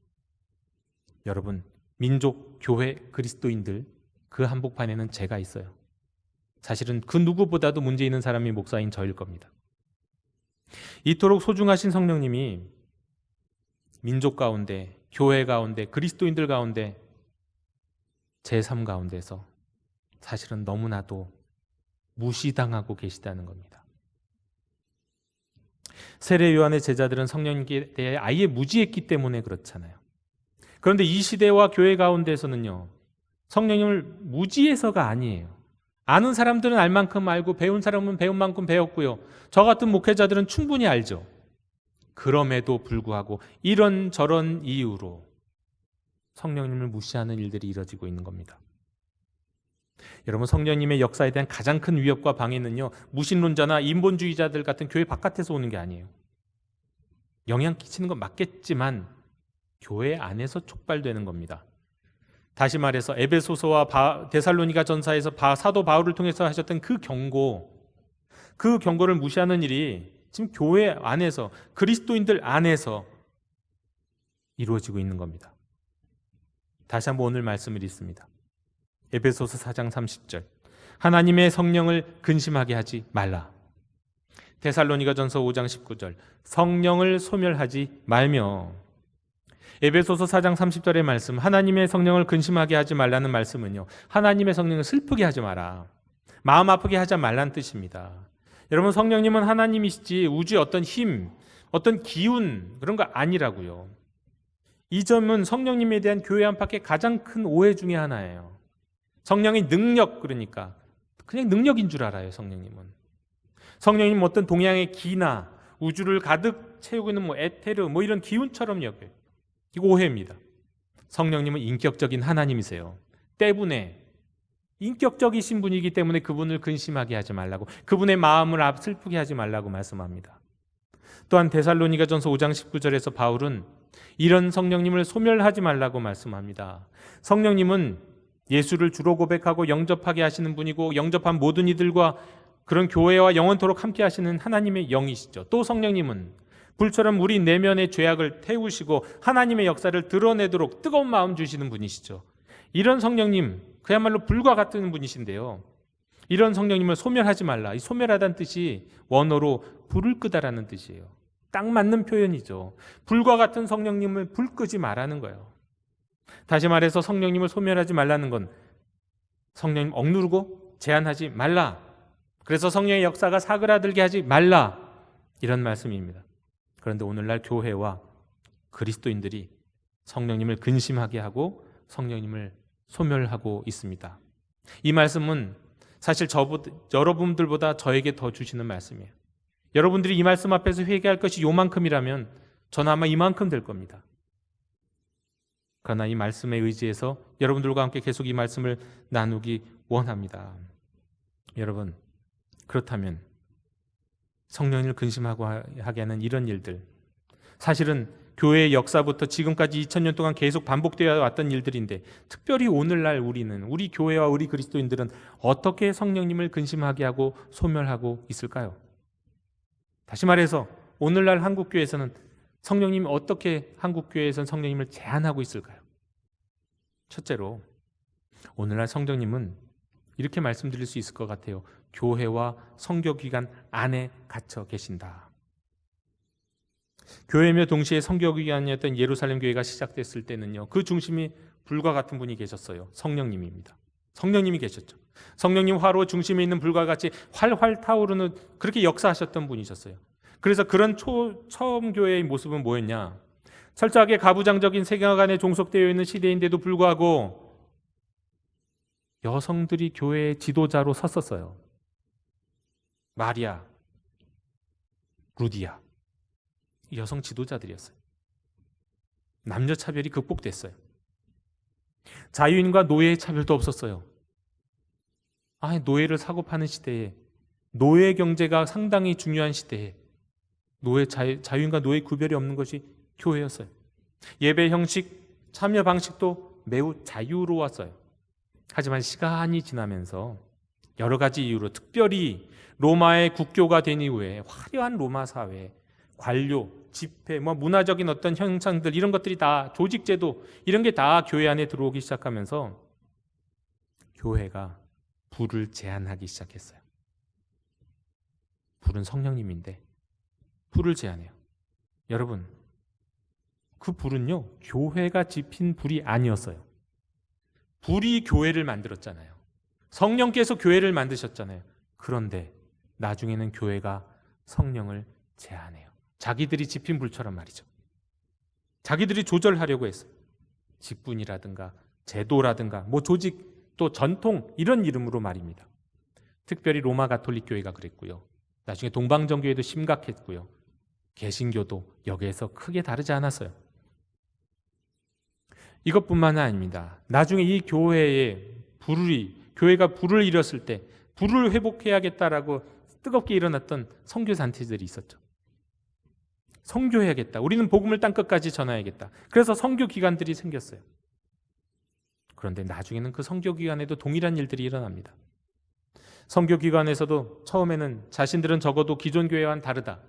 A: 여러분, 민족, 교회, 그리스도인들 그 한복판에는 제가 있어요. 사실은 그 누구보다도 문제 있는 사람이 목사인 저일 겁니다. 이토록 소중하신 성령님이 민족 가운데, 교회 가운데, 그리스도인들 가운데, 제 삶 가운데서 사실은 너무나도 무시당하고 계시다는 겁니다. 세례 요한의 제자들은 성령님께 대해 아예 무지했기 때문에 그렇잖아요. 그런데 이 시대와 교회 가운데서는요, 성령님을 무지해서가 아니에요. 아는 사람들은 알 만큼 알고 배운 사람은 배운 만큼 배웠고요. 저 같은 목회자들은 충분히 알죠. 그럼에도 불구하고 이런저런 이유로 성령님을 무시하는 일들이 이뤄지고 있는 겁니다. 여러분, 성령님의 역사에 대한 가장 큰 위협과 방해는요, 무신론자나 인본주의자들 같은 교회 바깥에서 오는 게 아니에요. 영향 끼치는 건 맞겠지만 교회 안에서 촉발되는 겁니다. 다시 말해서 에베소서와 데살로니가 전서에서 사도 바울을 통해서 하셨던 그 경고를 무시하는 일이 지금 교회 안에서, 그리스도인들 안에서 이루어지고 있는 겁니다. 다시 한번 오늘 말씀을 읽습니다. 에베소서 4장 30절, 하나님의 성령을 근심하게 하지 말라. 데살로니가전서 5장 19절, 성령을 소멸하지 말며. 에베소서 4장 30절의 말씀, 하나님의 성령을 근심하게 하지 말라는 말씀은요, 하나님의 성령을 슬프게 하지 마라, 마음 아프게 하지 말라는 뜻입니다. 여러분, 성령님은 하나님이시지 우주의 어떤 힘, 어떤 기운, 그런 거 아니라고요. 이 점은 성령님에 대한 교회 안팎의 가장 큰 오해 중에 하나예요. 성령의 능력, 그러니까 그냥 능력인 줄 알아요. 성령님은 어떤 동양의 기나 우주를 가득 채우고 있는 에테르 이런 기운처럼 여겨요. 이거 오해입니다. 성령님은 인격적인 하나님이세요. 때문에 인격적이신 분이기 때문에 그분을 근심하게 하지 말라고, 그분의 마음을 슬프게 하지 말라고 말씀합니다. 또한 데살로니가전서 5장 19절에서 바울은 이런 성령님을 소멸하지 말라고 말씀합니다. 성령님은 예수를 주로 고백하고 영접하게 하시는 분이고, 영접한 모든 이들과 그런 교회와 영원토록 함께 하시는 하나님의 영이시죠. 또 성령님은 불처럼 우리 내면의 죄악을 태우시고 하나님의 역사를 드러내도록 뜨거운 마음 주시는 분이시죠. 이런 성령님, 그야말로 불과 같은 분이신데요. 이런 성령님을 소멸하지 말라. 이 소멸하다는 뜻이 원어로 불을 끄다라는 뜻이에요. 딱 맞는 표현이죠. 불과 같은 성령님을 불 끄지 말라는 거예요. 다시 말해서 성령님을 소멸하지 말라는 건 성령님 억누르고 제한하지 말라. 그래서 성령의 역사가 사그라들게 하지 말라. 이런 말씀입니다. 그런데 오늘날 교회와 그리스도인들이 성령님을 근심하게 하고 성령님을 소멸하고 있습니다. 이 말씀은 사실 여러분들보다 저에게 더 주시는 말씀이에요. 여러분들이 이 말씀 앞에서 회개할 것이 요만큼이라면 저는 아마 이만큼 될 겁니다. 그러나 이 말씀에 의지해서 여러분들과 함께 계속 이 말씀을 나누기 원합니다. 여러분, 그렇다면 성령을 근심하고 하게 하는 이런 일들, 사실은 교회의 역사부터 지금까지 2000년 동안 계속 반복되어 왔던 일들인데, 특별히 오늘날 우리 교회와 우리 그리스도인들은 어떻게 성령님을 근심하게 하고 소멸하고 있을까요? 다시 말해서 오늘날 한국교회에서는 성령님이 어떻게 한국교회에서는 성령님을 제한하고 있을까요? 첫째로, 오늘날 성령님은 이렇게 말씀드릴 수 있을 것 같아요. 교회와 선교기관 안에 갇혀 계신다. 교회며 동시에 선교기관이었던 예루살렘 교회가 시작됐을 때는요, 그 중심이 불과 같은 분이 계셨어요. 성령님입니다. 성령님이 계셨죠. 성령님 화로 중심에 있는 불과 같이 활활 타오르는, 그렇게 역사하셨던 분이셨어요. 그래서 그런 처음 교회의 모습은 뭐였냐? 철저하게 가부장적인 세계관에 종속되어 있는 시대인데도 불구하고 여성들이 교회의 지도자로 섰었어요. 마리아, 루디아, 여성 지도자들이었어요. 남녀 차별이 극복됐어요. 자유인과 노예의 차별도 없었어요. 노예를 사고 파는 시대에, 노예 경제가 상당히 중요한 시대에 자유인과 노예 구별이 없는 것이 교회였어요. 예배 형식, 참여 방식도 매우 자유로웠어요. 하지만 시간이 지나면서 여러 가지 이유로, 특별히 로마의 국교가 된 이후에 화려한 로마 사회, 관료, 집회, 문화적인 어떤 형상들, 이런 것들이 다, 조직제도, 이런 게 다 교회 안에 들어오기 시작하면서 교회가 불을 제한하기 시작했어요. 불은 성령님인데 불을 제한해요. 여러분, 그 불은요, 교회가 지핀 불이 아니었어요. 불이 교회를 만들었잖아요. 성령께서 교회를 만드셨잖아요. 그런데 나중에는 교회가 성령을 제한해요. 자기들이 지핀 불처럼 말이죠. 자기들이 조절하려고 했어요. 직분이라든가 제도라든가 조직, 또 전통, 이런 이름으로 말입니다. 특별히 로마 가톨릭 교회가 그랬고요. 나중에 동방정교회도 심각했고요. 개신교도 여기에서 크게 다르지 않았어요. 이것뿐만은 아닙니다. 나중에 이 교회가 불을 잃었을 때 불을 회복해야겠다라고 뜨겁게 일어났던 선교단체들이 있었죠. 선교해야겠다. 우리는 복음을 땅끝까지 전해야겠다. 그래서 선교기관들이 생겼어요. 그런데 나중에는 그 선교기관에도 동일한 일들이 일어납니다. 선교기관에서도 처음에는 자신들은 적어도 기존 교회와는 다르다,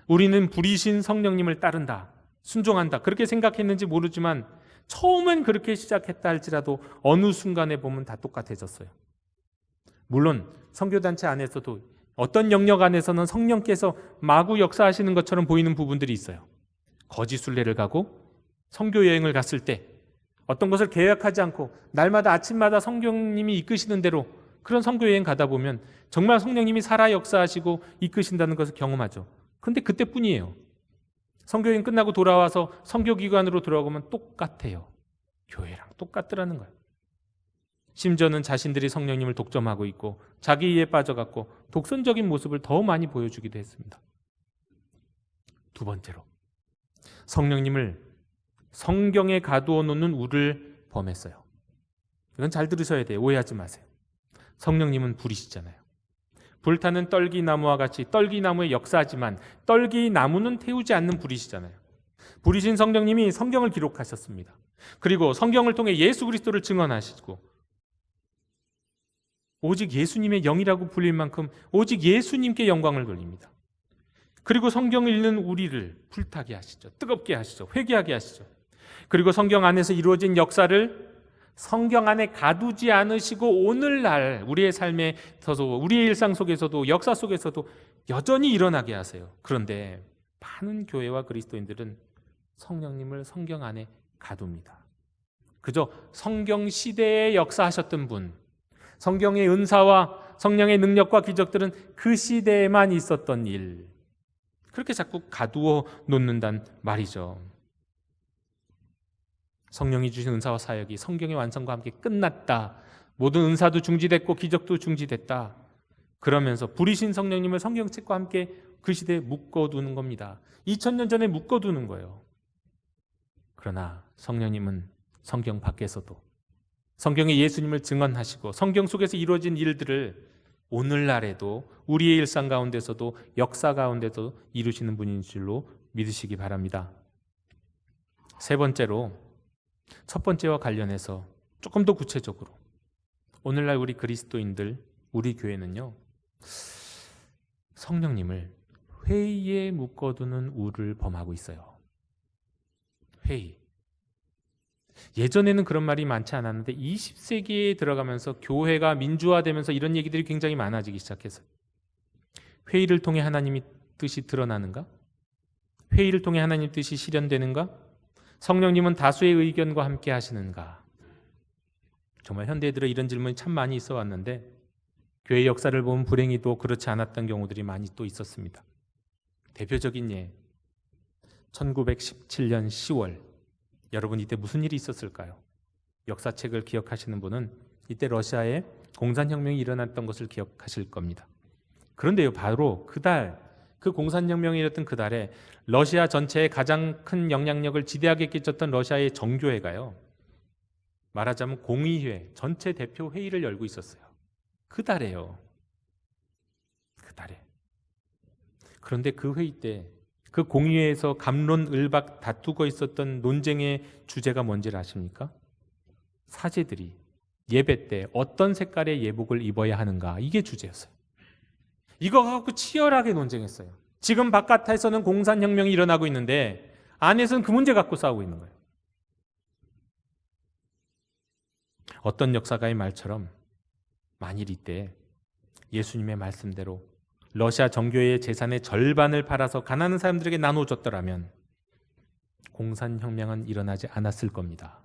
A: 우리는 불이신 성령님을 따른다, 순종한다, 그렇게 생각했는지 모르지만 처음엔 그렇게 시작했다 할지라도 어느 순간에 보면 다 똑같아졌어요. 물론 선교단체 안에서도 어떤 영역 안에서는 성령께서 마구 역사하시는 것처럼 보이는 부분들이 있어요. 거짓 순례를 가고 선교 여행을 갔을 때 어떤 것을 계획하지 않고 날마다 아침마다 성령님이 이끄시는 대로 그런 선교 여행 가다 보면 정말 성령님이 살아 역사하시고 이끄신다는 것을 경험하죠. 근데 그때뿐이에요. 선교 여행 끝나고 돌아와서 선교기관으로 돌아오면 똑같아요. 교회랑 똑같더라는 거예요. 심지어는 자신들이 성령님을 독점하고 있고 자기에 빠져갖고 독선적인 모습을 더 많이 보여주기도 했습니다. 두 번째로, 성령님을 성경에 가두어 놓는 우를 범했어요. 이건 잘 들으셔야 돼요. 오해하지 마세요. 성령님은 불이시잖아요. 불타는 떨기나무와 같이 떨기나무의 역사지만 떨기나무는 태우지 않는 불이시잖아요. 불이신 성령님이 성경을 기록하셨습니다. 그리고 성경을 통해 예수 그리스도를 증언하시고 오직 예수님의 영이라고 불릴 만큼 오직 예수님께 영광을 돌립니다. 그리고 성경을 읽는 우리를 불타게 하시죠. 뜨겁게 하시죠. 회개하게 하시죠. 그리고 성경 안에서 이루어진 역사를 성경 안에 가두지 않으시고 오늘날 우리의 삶에 있어서 우리의 일상 속에서도 역사 속에서도 여전히 일어나게 하세요. 그런데 많은 교회와 그리스도인들은 성령님을 성경 안에 가둡니다. 그저 성경 시대에 역사하셨던 분, 성경의 은사와 성령의 능력과 기적들은 그 시대에만 있었던 일, 그렇게 자꾸 가두어 놓는단 말이죠. 성령이 주신 은사와 사역이 성경의 완성과 함께 끝났다. 모든 은사도 중지됐고 기적도 중지됐다. 그러면서 부리신 성령님을 성경책과 함께 그 시대에 묶어두는 겁니다. 2000년 전에 묶어두는 거예요. 그러나 성령님은 성경 밖에서도 성경의 예수님을 증언하시고 성경 속에서 이루어진 일들을 오늘날에도 우리의 일상 가운데서도 역사 가운데도 이루시는 분인 줄로 믿으시기 바랍니다. 세 번째로, 첫 번째와 관련해서 조금 더 구체적으로 오늘날 우리 그리스도인들, 우리 교회는요, 성령님을 회의에 묶어두는 우를 범하고 있어요. 회의. 예전에는 그런 말이 많지 않았는데 20세기에 들어가면서 교회가 민주화되면서 이런 얘기들이 굉장히 많아지기 시작해서, 회의를 통해 하나님의 뜻이 드러나는가? 회의를 통해 하나님의 뜻이 실현되는가? 성령님은 다수의 의견과 함께 하시는가? 정말 현대에 들어 이런 질문이 참 많이 있어 왔는데 교회 역사를 보면 불행히도 그렇지 않았던 경우들이 많이 또 있었습니다. 대표적인 예, 1917년 10월, 여러분 이때 무슨 일이 있었을까요? 역사책을 기억하시는 분은 이때 러시아에 공산혁명이 일어났던 것을 기억하실 겁니다. 그런데요, 바로 그달, 그 공산혁명이 일어났던 그달에 러시아 전체에 가장 큰 영향력을 지대하게 끼쳤던 러시아의 정교회가요, 말하자면 공의회 전체 대표 회의를 열고 있었어요. 그달에요. 그달에. 그런데 그 회의 때 그 공의회에서 갑론을박 다투고 있었던 논쟁의 주제가 뭔지를 아십니까? 사제들이 예배 때 어떤 색깔의 예복을 입어야 하는가, 이게 주제였어요. 이거 갖고 치열하게 논쟁했어요. 지금 바깥에서는 공산혁명이 일어나고 있는데 안에서는 그 문제 갖고 싸우고 있는 거예요. 어떤 역사가의 말처럼 만일 이때 예수님의 말씀대로 러시아 정교회의 재산의 절반을 팔아서 가난한 사람들에게 나눠줬더라면 공산혁명은 일어나지 않았을 겁니다.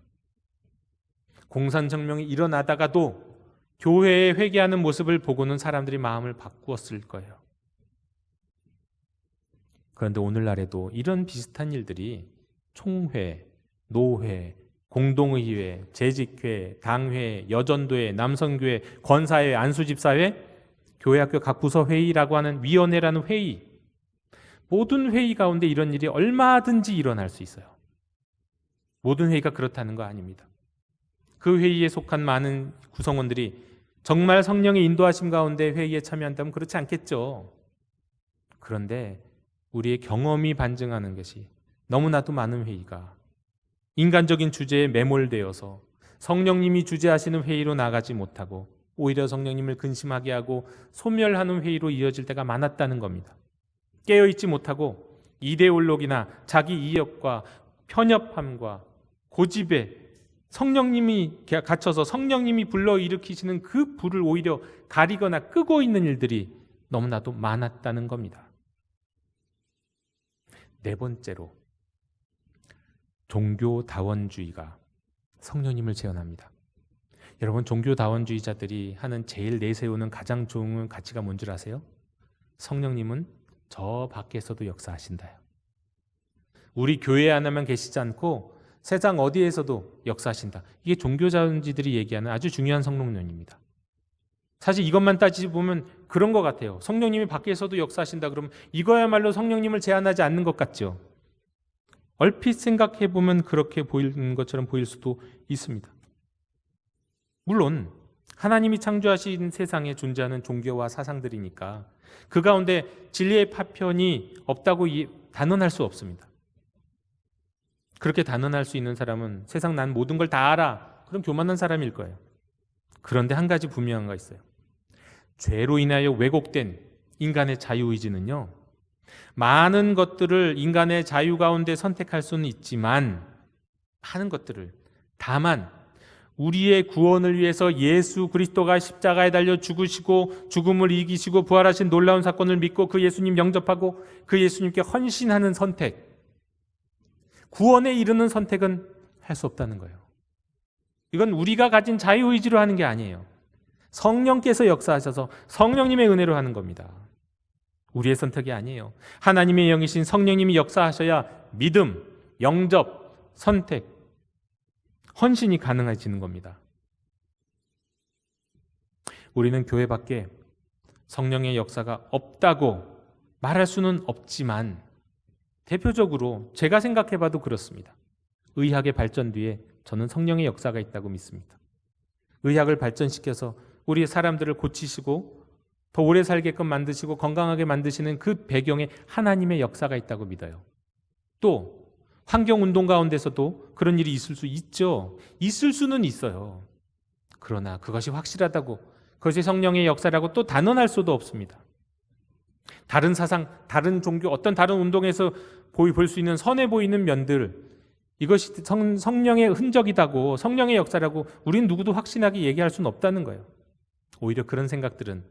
A: 공산혁명이 일어나다가도 교회에 회개하는 모습을 보고는 사람들이 마음을 바꾸었을 거예요. 그런데 오늘날에도 이런 비슷한 일들이 총회, 노회, 공동의회, 재직회, 당회, 여전도회, 남성교회, 권사회, 안수집사회, 교회학교 각 부서 회의라고 하는 위원회라는 회의, 모든 회의 가운데 이런 일이 얼마든지 일어날 수 있어요. 모든 회의가 그렇다는 거 아닙니다. 그 회의에 속한 많은 구성원들이 정말 성령의 인도하심 가운데 회의에 참여한다면 그렇지 않겠죠. 그런데 우리의 경험이 반증하는 것이 너무나도 많은 회의가 인간적인 주제에 매몰되어서 성령님이 주재하시는 회의로 나가지 못하고 오히려 성령님을 근심하게 하고 소멸하는 회의로 이어질 때가 많았다는 겁니다. 깨어있지 못하고 이데올로기나 자기 이익과 편협함과 고집에 성령님이 갇혀서 성령님이 불러일으키시는 그 불을 오히려 가리거나 끄고 있는 일들이 너무나도 많았다는 겁니다. 네 번째로, 종교다원주의가 성령님을 제한합니다. 여러분, 종교다원주의자들이 하는 제일 내세우는 가장 좋은 가치가 뭔 줄 아세요? 성령님은 저 밖에서도 역사하신다요. 우리 교회 안에만 계시지 않고 세상 어디에서도 역사하신다. 이게 종교자원주의들이 얘기하는 아주 중요한 성령론입니다. 사실 이것만 따지보면 그런 것 같아요. 성령님이 밖에서도 역사하신다 그러면 이거야말로 성령님을 제한하지 않는 것 같죠. 얼핏 생각해보면 그렇게 보이는 것처럼 보일 수도 있습니다. 물론 하나님이 창조하신 세상에 존재하는 종교와 사상들이니까 그 가운데 진리의 파편이 없다고 단언할 수 없습니다. 그렇게 단언할 수 있는 사람은 세상 난 모든 걸 다 알아, 그럼 교만한 사람일 거예요. 그런데 한 가지 분명한 거 있어요. 죄로 인하여 왜곡된 인간의 자유의지는요, 많은 것들을 인간의 자유 가운데 선택할 수는 있지만 많은 것들을 다만 우리의 구원을 위해서 예수 그리스도가 십자가에 달려 죽으시고 죽음을 이기시고 부활하신 놀라운 사건을 믿고 그 예수님 영접하고 그 예수님께 헌신하는 선택, 구원에 이르는 선택은 할 수 없다는 거예요. 이건 우리가 가진 자유의지로 하는 게 아니에요. 성령께서 역사하셔서 성령님의 은혜로 하는 겁니다. 우리의 선택이 아니에요. 하나님의 영이신 성령님이 역사하셔야 믿음, 영접, 선택, 헌신이 가능해지는 겁니다. 우리는 교회 밖에 성령의 역사가 없다고 말할 수는 없지만 대표적으로 제가 생각해봐도 그렇습니다. 의학의 발전 뒤에 저는 성령의 역사가 있다고 믿습니다. 의학을 발전시켜서 우리 사람들을 고치시고 더 오래 살게끔 만드시고 건강하게 만드시는 그 배경에 하나님의 역사가 있다고 믿어요. 또 환경운동 가운데서도 그런 일이 있을 수 있죠. 있을 수는 있어요. 그러나 그것이 확실하다고, 그것이 성령의 역사라고 또 단언할 수도 없습니다. 다른 사상, 다른 종교, 어떤 다른 운동에서 볼 수 있는 선해 보이는 면들, 이것이 성령의 흔적이다고, 성령의 역사라고 우린 누구도 확신하게 얘기할 수는 없다는 거예요. 오히려 그런 생각들은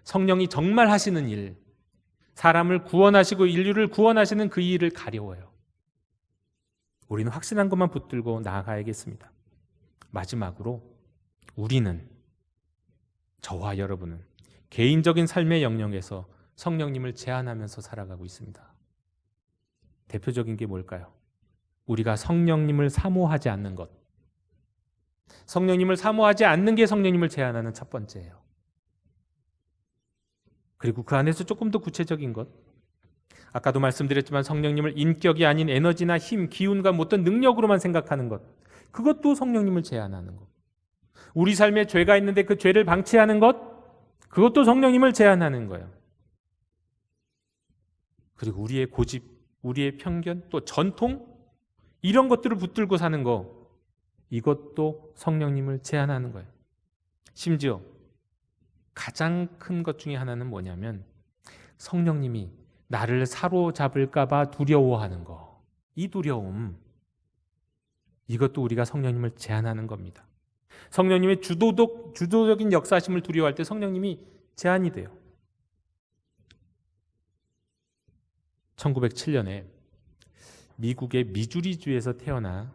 A: 성령이 정말 하시는 일, 사람을 구원하시고 인류를 구원하시는 그 일을 가려워요. 우리는 확신한 것만 붙들고 나아가야겠습니다. 마지막으로 우리는, 저와 여러분은 개인적인 삶의 영역에서 성령님을 제한하면서 살아가고 있습니다. 대표적인 게 뭘까요? 우리가 성령님을 사모하지 않는 것. 성령님을 사모하지 않는 게 성령님을 제한하는 첫 번째예요. 그리고 그 안에서 조금 더 구체적인 것, 아까도 말씀드렸지만 성령님을 인격이 아닌 에너지나 힘, 기운과 어떤 능력으로만 생각하는 것, 그것도 성령님을 제한하는 것. 우리 삶에 죄가 있는데 그 죄를 방치하는 것, 그것도 성령님을 제한하는 거예요. 그리고 우리의 고집, 우리의 편견, 또 전통, 이런 것들을 붙들고 사는 거, 이것도 성령님을 제한하는 거예요. 심지어 가장 큰 것 중에 하나는 뭐냐면 성령님이 나를 사로잡을까 봐 두려워하는 거, 이 두려움, 이것도 우리가 성령님을 제한하는 겁니다. 성령님의 주도적인 역사심을 두려워할 때 성령님이 제한이 돼요. 1907년에 미국의 미주리주에서 태어나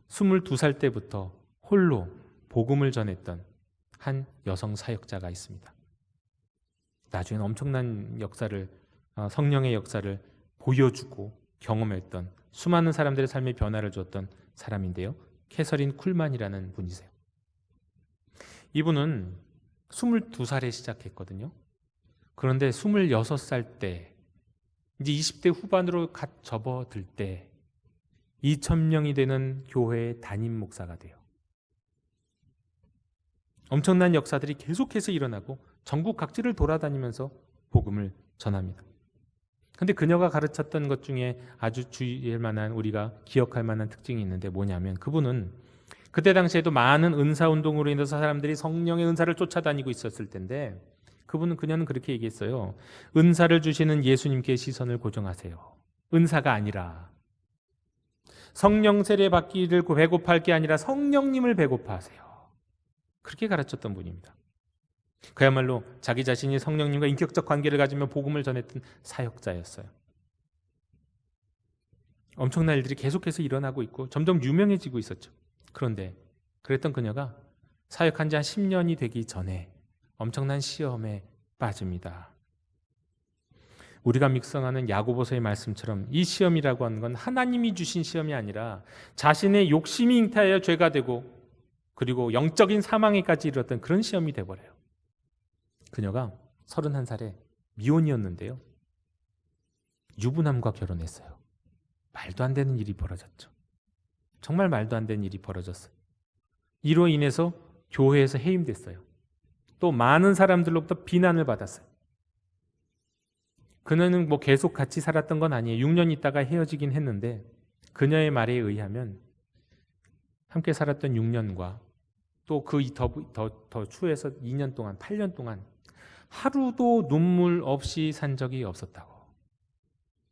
A: 22살 때부터 홀로 복음을 전했던 한 여성 사역자가 있습니다. 나중에는 엄청난 역사를, 성령의 역사를 보여주고 경험했던, 수많은 사람들의 삶의 변화를 줬던 사람인데요. 캐서린 쿨만이라는 분이세요. 이분은 22살에 시작했거든요. 그런데 26살 때, 이제 20대 후반으로 갓 접어들 때 2,000명이 되는 교회의 담임 목사가 돼요. 엄청난 역사들이 계속해서 일어나고 전국 각지를 돌아다니면서 복음을 전합니다. 그런데 그녀가 가르쳤던 것 중에 아주 주의할 만한, 우리가 기억할 만한 특징이 있는데 뭐냐면, 그분은 그때 당시에도 많은 은사운동으로 인해서 사람들이 성령의 은사를 쫓아다니고 있었을 텐데, 그녀는 그렇게 얘기했어요. 은사를 주시는 예수님께 시선을 고정하세요. 은사가 아니라, 성령 세례 받기를 배고파할 게 아니라 성령님을 배고파하세요. 그렇게 가르쳤던 분입니다. 그야말로 자기 자신이 성령님과 인격적 관계를 가지며 복음을 전했던 사역자였어요. 엄청난 일들이 계속해서 일어나고 있고 점점 유명해지고 있었죠. 그런데 그랬던 그녀가 사역한 지 한 10년이 되기 전에 엄청난 시험에 빠집니다. 우리가 묵상하는 야고보서의 말씀처럼 이 시험이라고 하는 건 하나님이 주신 시험이 아니라 자신의 욕심이 잉태하여 죄가 되고, 그리고 영적인 사망에까지 이르렀던 그런 시험이 돼버려요. 그녀가 31살에 미혼이었는데요, 유부남과 결혼했어요. 말도 안 되는 일이 벌어졌죠. 정말 말도 안 되는 일이 벌어졌어요. 이로 인해서 교회에서 해임됐어요. 또 많은 사람들로부터 비난을 받았어요. 그녀는 계속 같이 살았던 건 아니에요. 6년 있다가 헤어지긴 했는데, 그녀의 말에 의하면 함께 살았던 6년과 또 그 더 추해서 2년 동안, 8년 동안 하루도 눈물 없이 산 적이 없었다고.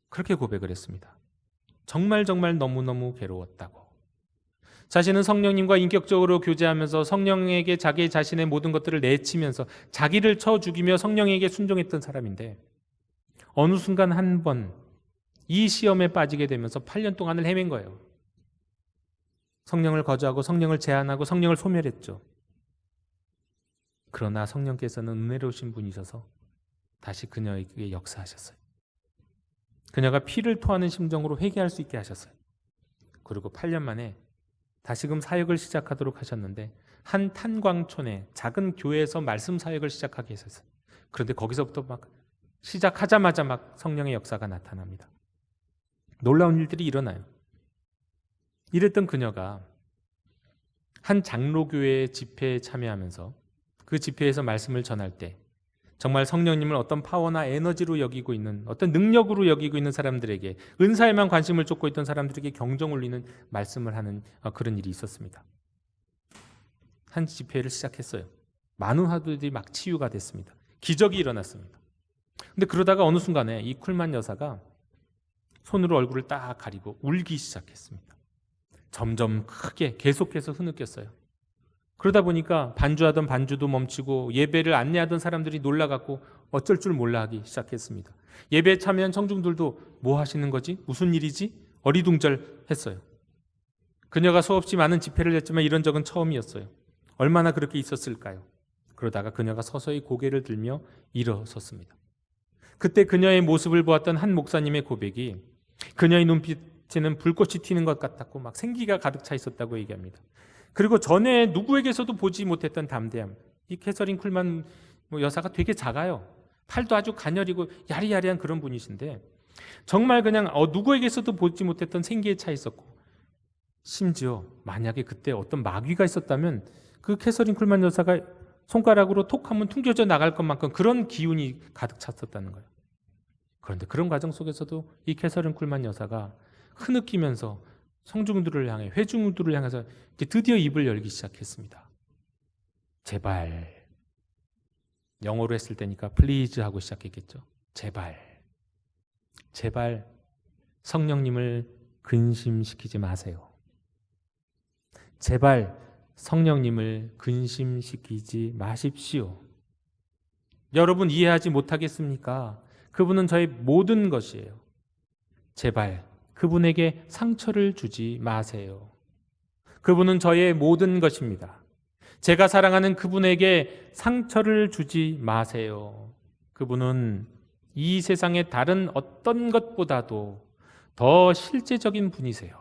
A: 그렇게 고백을 했습니다. 정말 너무너무 괴로웠다고. 자신은 성령님과 인격적으로 교제하면서 성령에게 자기 자신의 모든 것들을 내치면서 자기를 쳐 죽이며 성령에게 순종했던 사람인데 어느 순간 한 번 이 시험에 빠지게 되면서 8년 동안을 헤맨 거예요. 성령을 거절하고 성령을 제한하고 성령을 소멸했죠. 그러나 성령께서는 은혜로우신 분이셔서 다시 그녀에게 역사하셨어요. 그녀가 피를 토하는 심정으로 회개할 수 있게 하셨어요. 그리고 8년 만에 다시금 사역을 시작하도록 하셨는데 한 탄광촌의 작은 교회에서 말씀 사역을 시작하게 하셨어요. 그런데 거기서부터 막 시작하자마자 막 성령의 역사가 나타납니다. 놀라운 일들이 일어나요. 이랬던 그녀가 한 장로교회 집회에 참여하면서 그 집회에서 말씀을 전할 때 정말 성령님을 어떤 파워나 에너지로 여기고 있는, 어떤 능력으로 여기고 있는 사람들에게, 은사에만 관심을 쫓고 있던 사람들에게 경종 울리는 말씀을 하는 그런 일이 있었습니다. 한 집회를 시작했어요. 많은 화두들이 막 치유가 됐습니다. 기적이 일어났습니다. 근데 그러다가 어느 순간에 이 쿨만 여사가 손으로 얼굴을 딱 가리고 울기 시작했습니다. 점점 크게 계속해서 흐느꼈어요. 그러다 보니까 반주하던 반주도 멈추고 예배를 안내하던 사람들이 놀라갖고 어쩔 줄 몰라 하기 시작했습니다. 예배에 참여한 청중들도 뭐 하시는 거지? 무슨 일이지? 어리둥절했어요. 그녀가 수없이 많은 집회를 했지만 이런 적은 처음이었어요. 얼마나 그렇게 있었을까요? 그러다가 그녀가 서서히 고개를 들며 일어섰습니다. 그때 그녀의 모습을 보았던 한 목사님의 고백이 그녀의 눈빛에는 불꽃이 튀는 것 같았고 막 생기가 가득 차 있었다고 얘기합니다. 그리고 전에 누구에게서도 보지 못했던 담대함. 이 캐서린 쿨만 여사가 되게 작아요. 팔도 아주 가녀리고 야리야리한 그런 분이신데 정말 그냥 누구에게서도 보지 못했던 생기에 차 있었고, 심지어 만약에 그때 어떤 마귀가 있었다면 그 캐서린 쿨만 여사가 손가락으로 톡 하면 퉁겨져 나갈 것만큼 그런 기운이 가득 찼었다는 거예요. 그런데 그런 과정 속에서도 이 캐서린 쿨만 여사가 흐느끼면서 성중들을 향해, 회중들을 향해서 이제 드디어 입을 열기 시작했습니다. 제발, 영어로 했을 때니까 please 하고 시작했겠죠. 제발 성령님을 근심시키지 마세요. 제발 성령님을 근심시키지 마십시오. 여러분 이해하지 못하겠습니까? 그분은 저의 모든 것이에요. 제발 그분에게 상처를 주지 마세요. 그분은 저의 모든 것입니다. 제가 사랑하는 그분에게 상처를 주지 마세요. 그분은 이 세상의 다른 어떤 것보다도 더 실제적인 분이세요.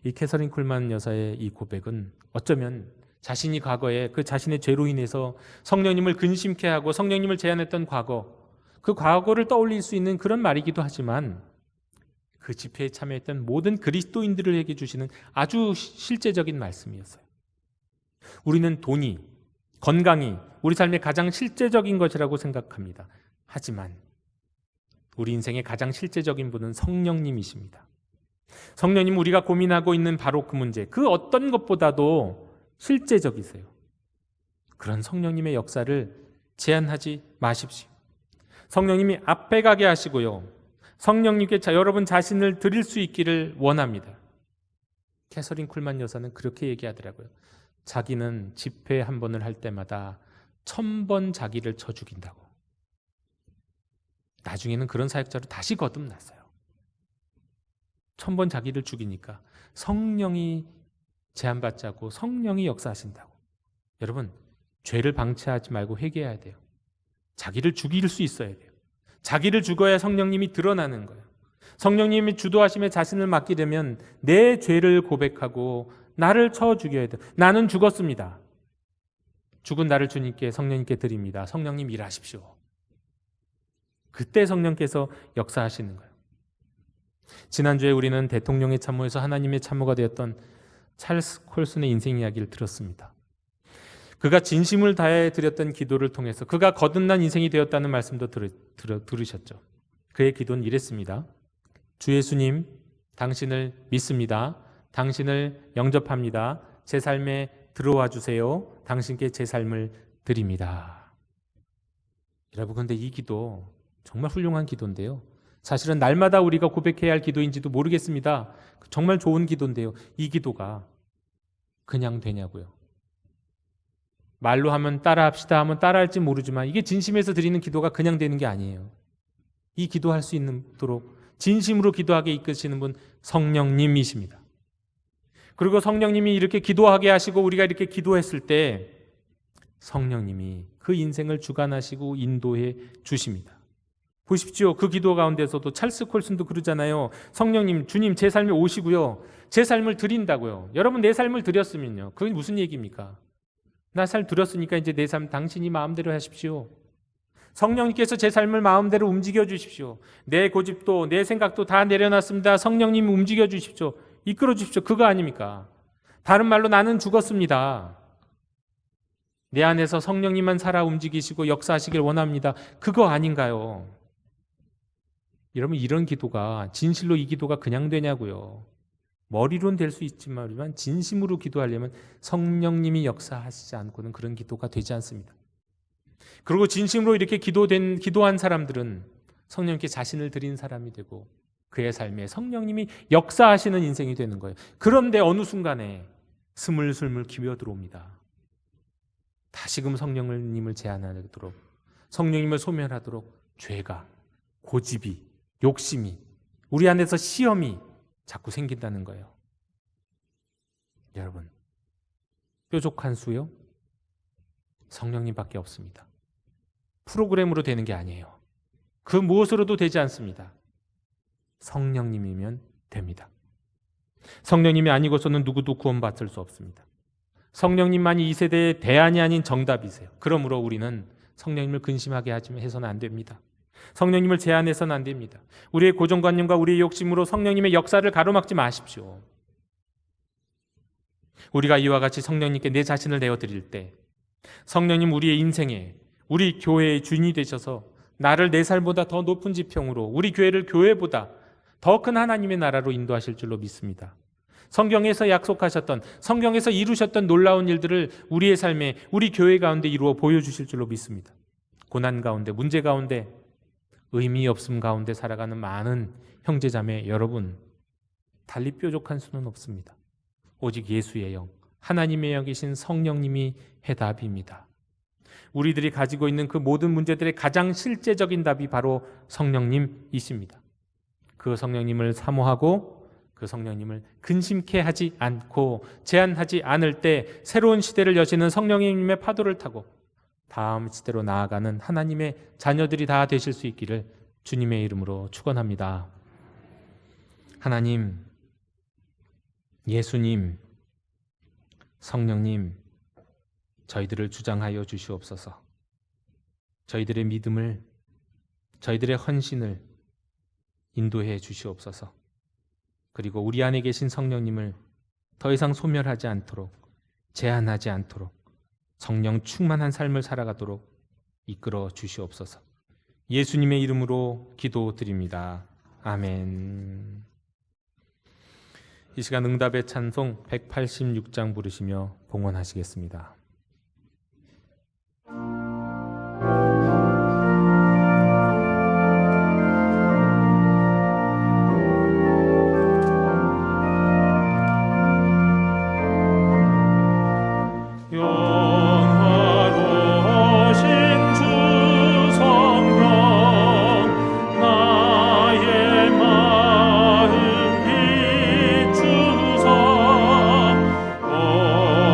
A: 이 캐서린 쿨만 여사의 이 고백은 어쩌면 자신이 과거에 그 자신의 죄로 인해서 성령님을 근심케 하고 성령님을 제한했던 과거, 그 과거를 떠올릴 수 있는 그런 말이기도 하지만 그 집회에 참여했던 모든 그리스도인들에게 주시는 아주 실제적인 말씀이었어요. 우리는 돈이, 건강이 우리 삶의 가장 실제적인 것이라고 생각합니다. 하지만 우리 인생의 가장 실제적인 분은 성령님이십니다. 성령님, 우리가 고민하고 있는 바로 그 문제, 그 어떤 것보다도 실제적이세요. 그런 성령님의 역사를 제한하지 마십시오. 성령님이 앞에 가게 하시고요, 성령님께 여러분 자신을 드릴 수 있기를 원합니다. 캐서린 쿨만 여사는 그렇게 얘기하더라고요. 자기는 집회 한 번을 할 때마다 1000번 자기를 쳐 죽인다고. 나중에는 그런 사역자로 다시 거듭났어요. 1000번 자기를 죽이니까 성령이 제한받자고 성령이 역사하신다고. 여러분, 죄를 방치하지 말고 회개해야 돼요. 자기를 죽일 수 있어야 돼요. 자기를 죽어야 성령님이 드러나는 거예요. 성령님이 주도하심에 자신을 맡게 되면 내 죄를 고백하고 나를 쳐 죽여야 돼요. 나는 죽었습니다. 죽은 나를 주님께, 성령님께 드립니다. 성령님 일하십시오. 그때 성령께서 역사하시는 거예요. 지난주에 우리는 대통령의 참모에서 하나님의 참모가 되었던 찰스 콜슨의 인생 이야기를 들었습니다. 그가 진심을 다해 드렸던 기도를 통해서 그가 거듭난 인생이 되었다는 말씀도 들으셨죠. 그의 기도는 이랬습니다. 주 예수님, 당신을 믿습니다. 당신을 영접합니다. 제 삶에 들어와 주세요. 당신께 제 삶을 드립니다. 여러분, 그런데 이 기도 정말 훌륭한 기도인데요. 사실은 날마다 우리가 고백해야 할 기도인지도 모르겠습니다. 정말 좋은 기도인데요. 이 기도가 그냥 되냐고요. 말로 하면 따라합시다 하면 따라할지 모르지만 이게 진심에서 드리는 기도가 그냥 되는 게 아니에요. 이 기도할 수 있도록 진심으로 기도하게 이끄시는 분 성령님이십니다. 그리고 성령님이 이렇게 기도하게 하시고 우리가 이렇게 기도했을 때 성령님이 그 인생을 주관하시고 인도해 주십니다. 보십시오. 그 기도 가운데서도 찰스 콜슨도 그러잖아요. 성령님, 주님 제 삶에 오시고요. 제 삶을 드린다고요. 여러분 내 삶을 드렸으면요. 그게 무슨 얘기입니까? 나 삶 드렸으니까 이제 내 삶 당신이 마음대로 하십시오. 성령님께서 제 삶을 마음대로 움직여 주십시오. 내 고집도 내 생각도 다 내려놨습니다. 성령님이 움직여 주십시오. 이끌어 주십시오. 그거 아닙니까? 다른 말로 나는 죽었습니다. 내 안에서 성령님만 살아 움직이시고 역사하시길 원합니다. 그거 아닌가요? 여러분 이런 기도가 진실로 이 기도가 그냥 되냐고요. 머리로는 될 수 있지만 진심으로 기도하려면 성령님이 역사하시지 않고는 그런 기도가 되지 않습니다. 그리고 진심으로 이렇게 기도한 사람들은 성령님께 자신을 드린 사람이 되고 그의 삶에 성령님이 역사하시는 인생이 되는 거예요. 그런데 어느 순간에 스물스물 기어 들어옵니다. 다시금 성령님을 제한하도록 성령님을 소멸하도록 죄가 고집이 욕심이 우리 안에서 시험이 자꾸 생긴다는 거예요. 여러분 뾰족한 수요? 성령님밖에 없습니다. 프로그램으로 되는 게 아니에요. 그 무엇으로도 되지 않습니다. 성령님이면 됩니다. 성령님이 아니고서는 누구도 구원받을 수 없습니다. 성령님만이 이 세대의 대안이 아닌 정답이세요. 그러므로 우리는 성령님을 근심하게 해서는 안 됩니다. 성령님을 제한해서는 안 됩니다. 우리의 고정관념과 우리의 욕심으로 성령님의 역사를 가로막지 마십시오. 우리가 이와 같이 성령님께 내 자신을 내어드릴 때 성령님 우리의 인생에 우리 교회의 주인이 되셔서 나를 내 삶보다 더 높은 지평으로 우리 교회를 교회보다 더 큰 하나님의 나라로 인도하실 줄로 믿습니다. 성경에서 약속하셨던 성경에서 이루셨던 놀라운 일들을 우리의 삶에 우리 교회 가운데 이루어 보여주실 줄로 믿습니다. 고난 가운데 문제 가운데 의미 없음 가운데 살아가는 많은 형제자매 여러분 달리 뾰족한 수는 없습니다. 오직 예수의 영 하나님의 영이신 성령님이 해답입니다. 우리들이 가지고 있는 그 모든 문제들의 가장 실제적인 답이 바로 성령님이십니다. 그 성령님을 사모하고 그 성령님을 근심케 하지 않고 제한하지 않을 때 새로운 시대를 여시는 성령님의 파도를 타고 다음 시대로 나아가는 하나님의 자녀들이 다 되실 수 있기를 주님의 이름으로 축원합니다. 하나님, 예수님, 성령님, 저희들을 주장하여 주시옵소서. 저희들의 믿음을, 저희들의 헌신을 인도해 주시옵소서. 그리고 우리 안에 계신 성령님을 더 이상 소멸하지 않도록, 제한하지 않도록 성령 충만한 삶을 살아가도록 이끌어 주시옵소서. 예수님의 이름으로 기도드립니다. 아멘. 이 시간 응답의 찬송 186장 부르시며 봉헌하시겠습니다.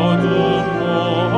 B: 어둠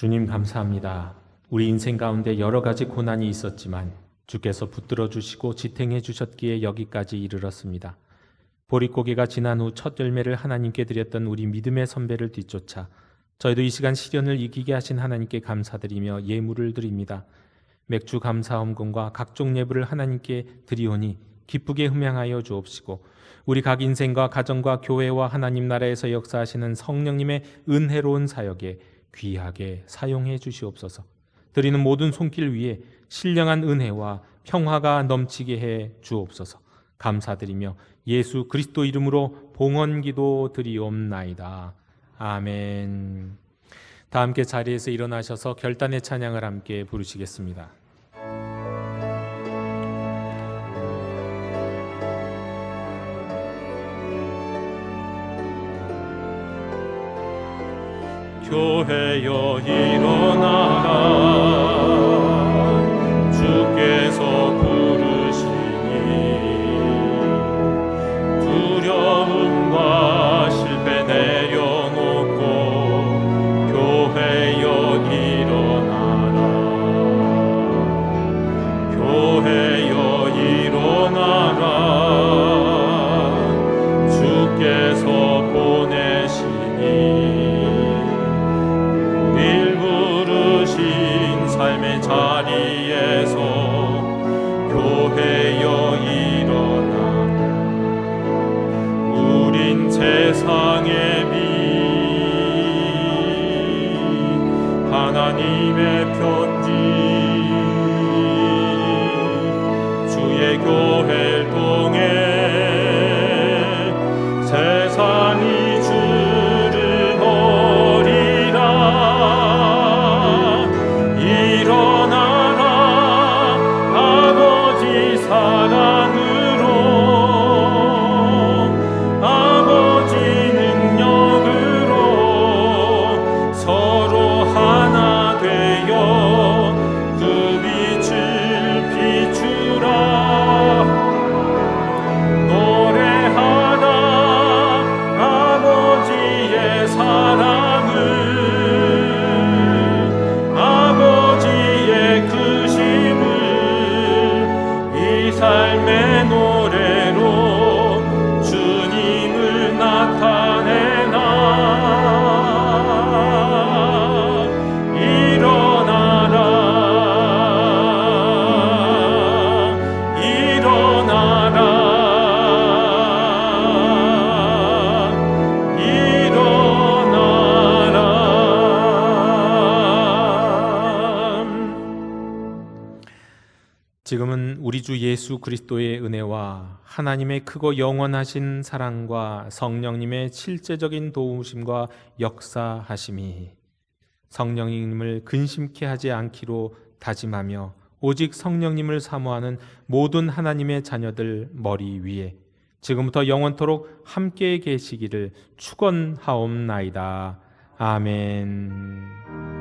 A: 주님 감사합니다. 우리 인생 가운데 여러 가지 고난이 있었지만 주께서 붙들어 주시고 지탱해 주셨기에 여기까지 이르렀습니다. 보릿고개가 지난 후 첫 열매를 하나님께 드렸던 우리 믿음의 선배를 뒤쫓아 저희도 이 시간 시련을 이기게 하신 하나님께 감사드리며 예물을 드립니다. 맥주 감사헌금과 각종 예물을 하나님께 드리오니 기쁘게 흠양하여 주옵시고 우리 각 인생과 가정과 교회와 하나님 나라에서 역사하시는 성령님의 은혜로운 사역에 귀하게 사용해 주시옵소서. 드리는 모든 손길 위에 신령한 은혜와 평화가 넘치게 해 주옵소서. 감사드리며 예수 그리스도 이름으로 봉헌기도 드리옵나이다. 아멘. 다 함께 자리에서 일어나셔서 결단의 찬양을 함께 부르시겠습니다.
B: 교회여 일어나라 주께서 부르시니 두려움과 실패 내려놓고 교회여 일어나라 교회여 일어나라 주께서 보내시니 삶의 자리에서 교회여 일어나 우린 세상의 빛 하나님의 편지 주의 교회를 통해 세상이 주를 버리라 일어나라 아버지 사랑으로 아버지 능력으로 서로 하나 되어 그 빛을 비추라 노래하라 아버지의 사랑을 삶의 노래로 주님을 나타내나 일어나라 일어나라 일어나라
A: 지금은 우리 주 예수 그리스도의 은혜와 하나님의 크고 영원하신 사랑과 성령님의 실제적인 도우심과 역사하심이 성령님을 근심케 하지 않기로 다짐하며 오직 성령님을 사모하는 모든 하나님의 자녀들 머리 위에 지금부터 영원토록 함께 계시기를 축원하옵나이다. 아멘.